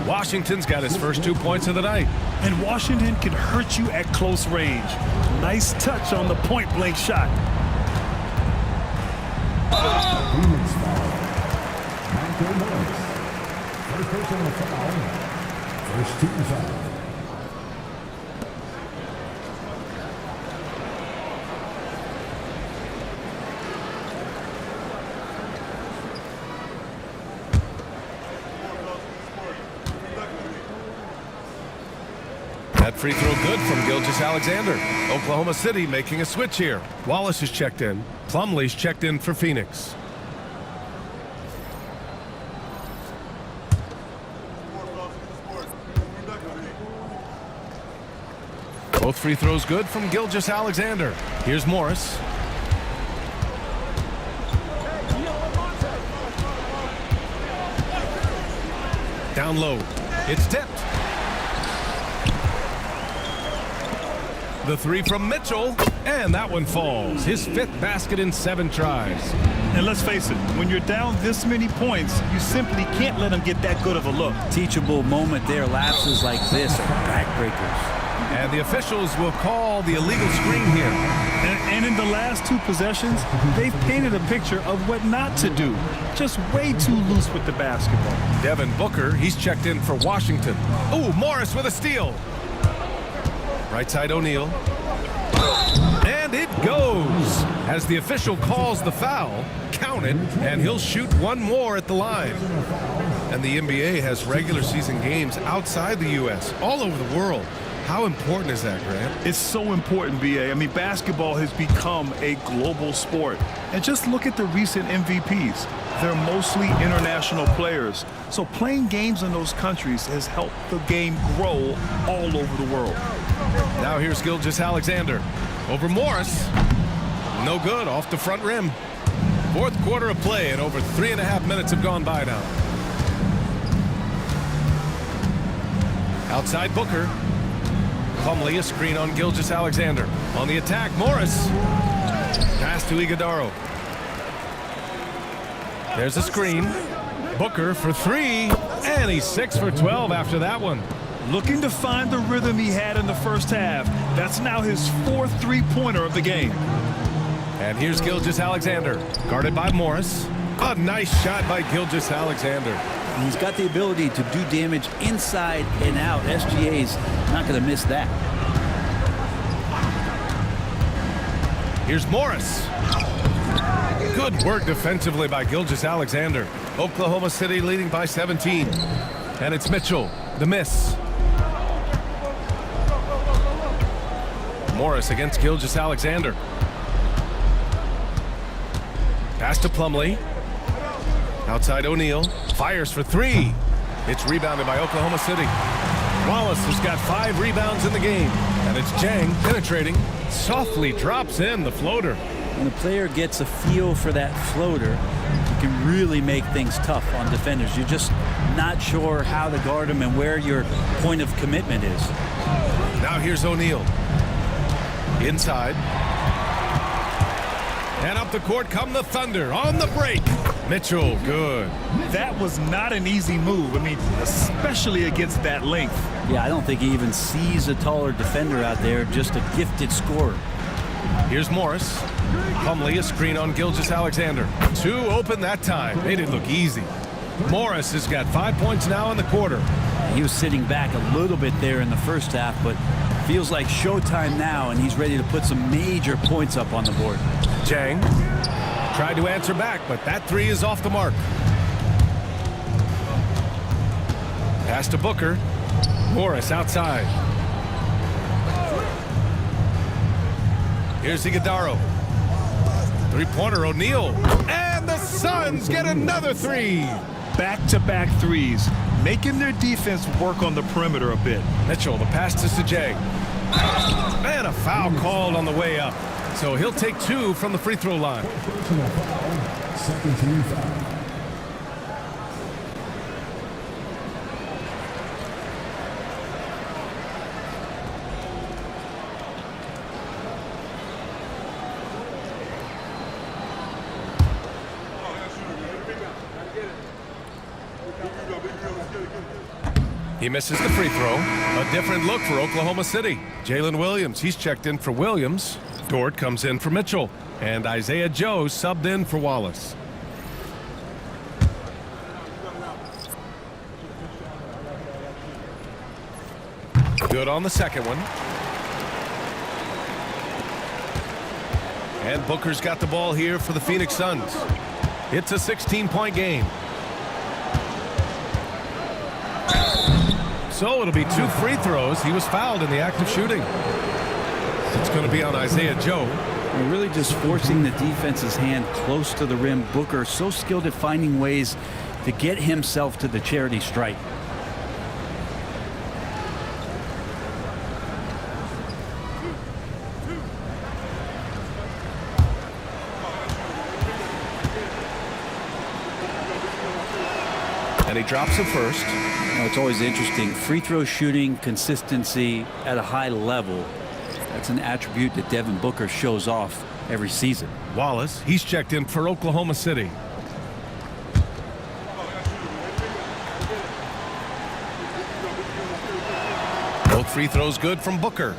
Washington's got his first 2 points of the night. And Washington can hurt you at close range. Nice touch on the point-blank shot. Phoenix foul. Monte Morris. First personal foul. First team foul. That free throw good from Gilgeous-Alexander. Oklahoma City making a switch here. Wallace is checked in. Plumlee's checked in for Phoenix. Both free throws good from Gilgeous-Alexander. Here's Morris. Down low. It's tipped. The three from Mitchell, and that one falls. His fifth basket in 7 tries. And let's face it, when you're down this many points, you simply can't let them get that good of a look. Teachable moment there. Lapses like this are backbreakers. And the officials will call the illegal screen here. And in the last 2 possessions, they've painted a picture of what not to do. Just way too loose with the basketball. Devin Booker, he's checked in for Washington. Ooh, Morris with a steal. Right side O'Neal. And it goes. As the official calls the foul, count it, and he'll shoot one more at the line. And the NBA has regular season games outside the U.S., all over the world. How important is that, Grant? It's so important, BA. I mean, basketball has become a global sport. And just look at the recent MVPs. They're mostly international players. So playing games in those countries has helped the game grow all over the world. Now here's Gilgeous-Alexander. Over Morris. No good, off the front rim. Fourth quarter of play, and over 3.5 minutes have gone by now. Outside Booker. Plumlee, a screen on Gilgeous-Alexander. On the attack, Morris. Pass to Iguodaro. There's a screen. Booker for 3, and he's 6 for 12 after that one. Looking to find the rhythm he had in the first half. That's now his 4th three-pointer of the game. And here's Gilgeous-Alexander, guarded by Morris. A nice shot by Gilgeous-Alexander. And he's got the ability to do damage inside and out. SGA's not going to miss that. Here's Morris. Good work defensively by Gilgeous-Alexander. Oklahoma City leading by 17. And it's Mitchell, the miss. Morris against Gilgeous-Alexander. Pass to Plumlee. Outside O'Neal. Fires for three. It's rebounded by Oklahoma City. Wallace has got 5 rebounds in the game. And it's Jang penetrating. Softly drops in the floater. When a player gets a feel for that floater, you can really make things tough on defenders. You're just not sure how to guard them and where your point of commitment is. Now here's O'Neal. Inside. And up the court come the Thunder on the break. Mitchell, good. That was not an easy move. I mean, especially against that length. Yeah, I don't think he even sees a taller defender out there, just a gifted scorer. Here's Morris. Plumlee, a screen on Gilgeous-Alexander. 2 open that time. Made it look easy. Morris has got 5 points now in the quarter. He was sitting back a little bit there in the first half, but feels like showtime now, and he's ready to put some major points up on the board. Jang tried to answer back, but that 3 is off the mark. Pass to Booker. Morris outside. Here's Iguodaro. 3-pointer O'Neal. And the Suns get another 3. Back-to-back threes, making their defense work on the perimeter a bit. Mitchell, the pass to Sajay. And a foul called on the way up. So he'll take 2 from the free throw line. Personal foul. Second team foul. He misses the free throw. A different look for Oklahoma City. Jalen Williams, he's checked in for Williams. Dort comes in for Mitchell. And Isaiah Joe subbed in for Wallace. Good on the second one. And Booker's got the ball here for the Phoenix Suns. It's a 16-point game. So it'll be 2 free throws. He was fouled in the act of shooting. It's going to be on Isaiah Joe. You're really just forcing the defense's hand close to the rim. Booker so skilled at finding ways to get himself to the charity stripe. And he drops it first. It's always interesting. Free throw shooting, consistency at a high level. That's an attribute that Devin Booker shows off every season. Wallace, he's checked in for Oklahoma City. Both free throws good from Booker.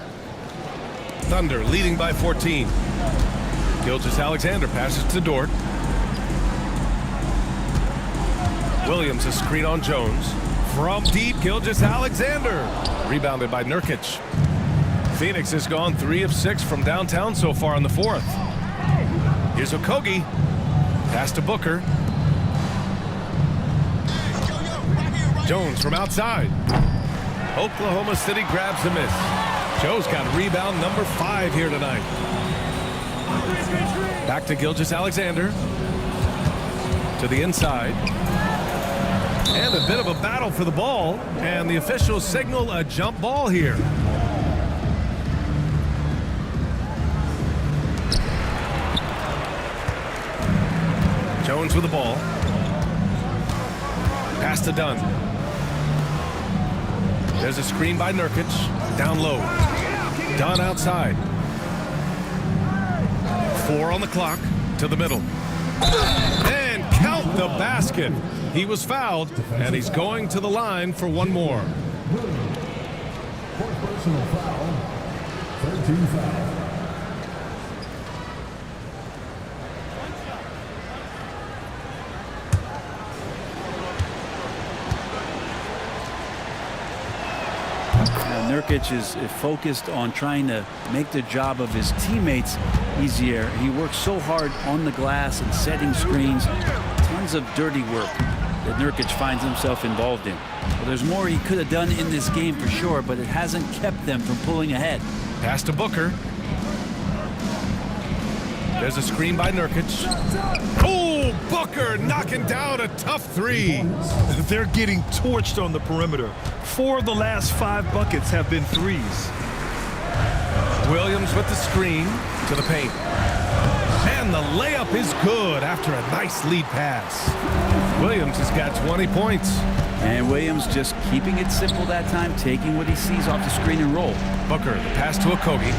Thunder leading by 14. Gilgeous-Alexander passes to Dort. Williams a screen on Jones. From deep, Gilgeous-Alexander. Rebounded by Nurkic. Phoenix has gone 3 of 6 from downtown so far in the 4th. Here's Okogie. Pass to Booker. Jones from outside. Oklahoma City grabs the miss. Joe's got rebound number 5 here tonight. Back to Gilgeous-Alexander. To the inside. And a bit of a battle for the ball. And the officials signal a jump ball here. Jones with the ball. Pass to Dunn. There's a screen by Nurkic. Down low. Dunn outside. 4 on the clock. To the middle. And count the basket. He was fouled, and he's going to the line for one more. Fourth personal foul. 13 foul. Nurkic is focused on trying to make the job of his teammates easier. He works so hard on the glass and setting screens. Tons of dirty work that Nurkic finds himself involved in. Well, there's more he could have done in this game for sure, but it hasn't kept them from pulling ahead. Pass to Booker. There's a screen by Nurkic. Oh, Booker knocking down a tough three. They're getting torched on the perimeter. 4 of the last 5 buckets have been threes. Williams with the screen to the paint. And the layup is good after a nice lead pass. Williams has got 20 points. And Williams just keeping it simple that time, taking what he sees off the screen and roll. Booker, the pass to Okogie.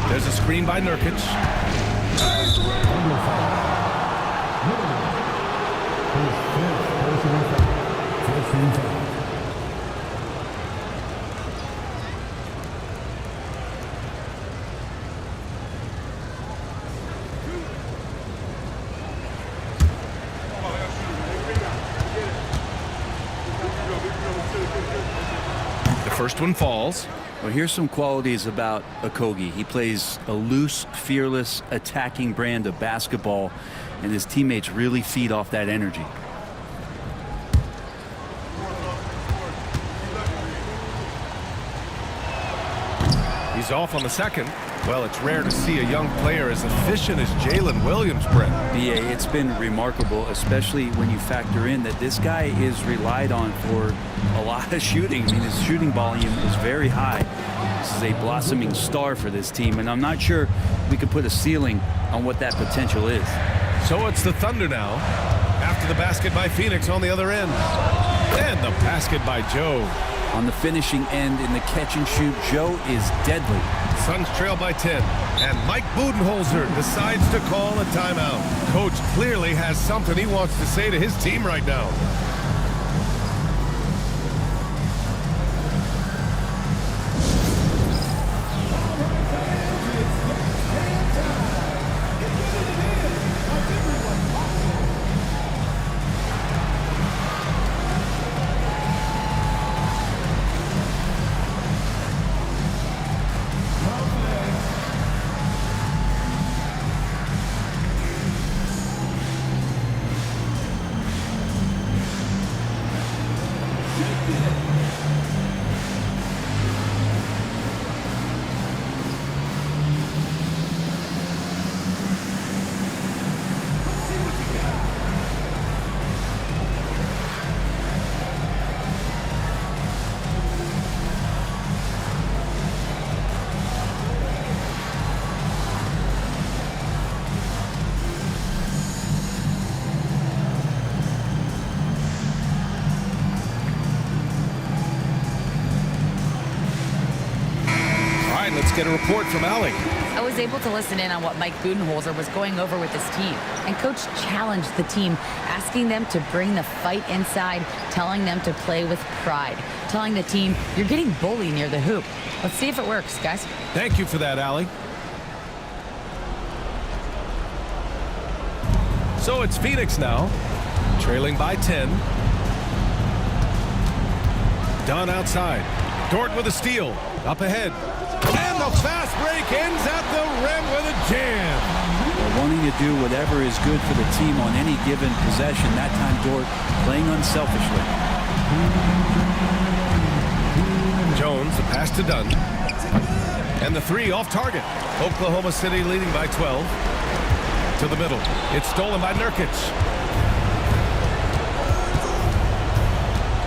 There's a screen by Nurkic. The first one falls. Well, here's some qualities about Okogie. He plays a loose, fearless, attacking brand of basketball, and his teammates really feed off that energy. He's off on the second. Well, it's rare to see a young player as efficient as Jalen Williams, Brett. BA, it's been remarkable, especially when you factor in that this guy is relied on for a lot of shooting. I mean, his shooting volume is very high. This is a blossoming star for this team, and I'm not sure we can put a ceiling on what that potential is. So it's the Thunder now, after the basket by Phoenix on the other end. And the basket by Joe. On the finishing end in the catch and shoot, Joe is deadly. Suns trail by 10, and Mike Budenholzer decides to call a timeout. Coach clearly has something he wants to say to his team right now. Let's get a report from Allie. I was able to listen in on what Mike Budenholzer was going over with his team. And Coach challenged the team, asking them to bring the fight inside, telling them to play with pride, telling the team, you're getting bullied near the hoop. Let's see if it works, guys. Thank you for that, Allie. So it's Phoenix now, trailing by 10. Dunn outside. Dort with a steal. Up ahead. And the fast break ends at the rim with a jam. Well, wanting to do whatever is good for the team on any given possession. That time, Dort playing unselfishly. Jones, the pass to Dunn. And the three off target. Oklahoma City leading by 12. To the middle. It's stolen by Nurkic.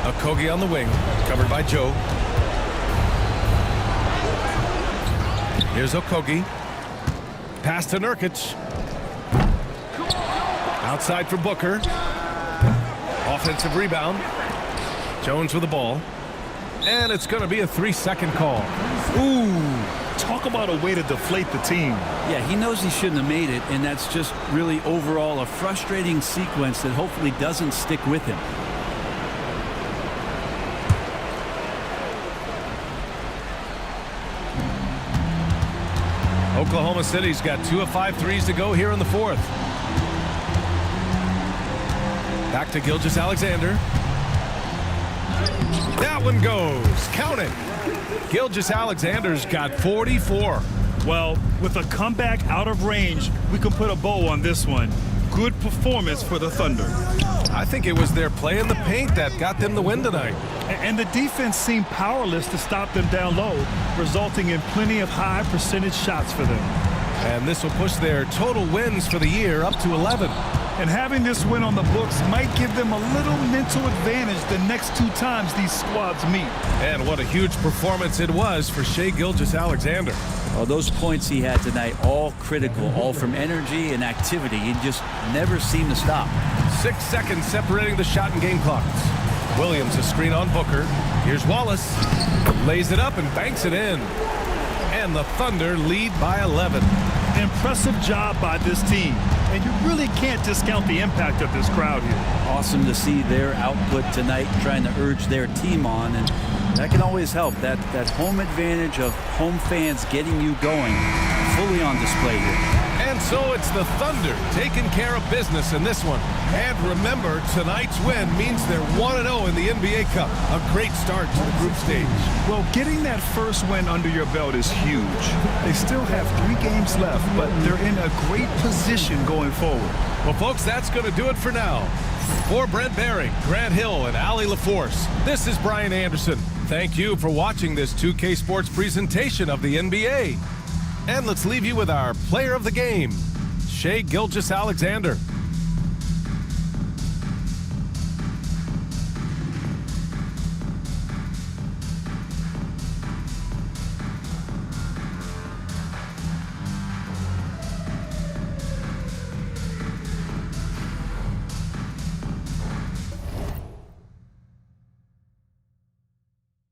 Okogie on the wing. Covered by Joe. Here's Okogie. Pass to Nurkic. Outside for Booker. Offensive rebound. Jones with the ball. And it's going to be a 3-second call. Ooh, talk about a way to deflate the team. Yeah, he knows he shouldn't have made it, and that's just really overall a frustrating sequence that hopefully doesn't stick with him. Oklahoma City's got 2 of 5 threes to go here in the fourth. Back to Gilgeous-Alexander. That one goes. Count it. Gilgeous-Alexander's got 44. Well, with a comeback out of range, we can put a bow on this one. Good performance for the Thunder. I think it was their play in the paint that got them the win tonight. And the defense seemed powerless to stop them down low, resulting in plenty of high percentage shots for them. And this will push their total wins for the year up to 11. And having this win on the books might give them a little mental advantage the next 2 times these squads meet. And what a huge performance it was for Shai Gilgeous-Alexander. Well, those points he had tonight, all critical, all from energy and activity. He just never seemed to stop. 6 seconds separating the shot and game clocks. Williams a screen on Booker. Here's Wallace. Lays it up and banks it in. And the Thunder lead by 11. Impressive job by this team. And you really can't discount the impact of this crowd here. Awesome to see their output tonight, trying to urge their team on, and that can always help. That home advantage of home fans getting you going, fully on display here. And so it's the Thunder taking care of business in this one. And remember, tonight's win means they're 1-0 in the NBA Cup. A great start to the group stage. Well, getting that first win under your belt is huge. They still have 3 games left, but they're in a great position going forward. Well, folks, that's going to do it for now. For Brent Barry, Grant Hill, and Allie LaForce, this is Brian Anderson. Thank you for watching this 2K Sports presentation of the NBA. And let's leave you with our player of the game, Shai Gilgeous-Alexander.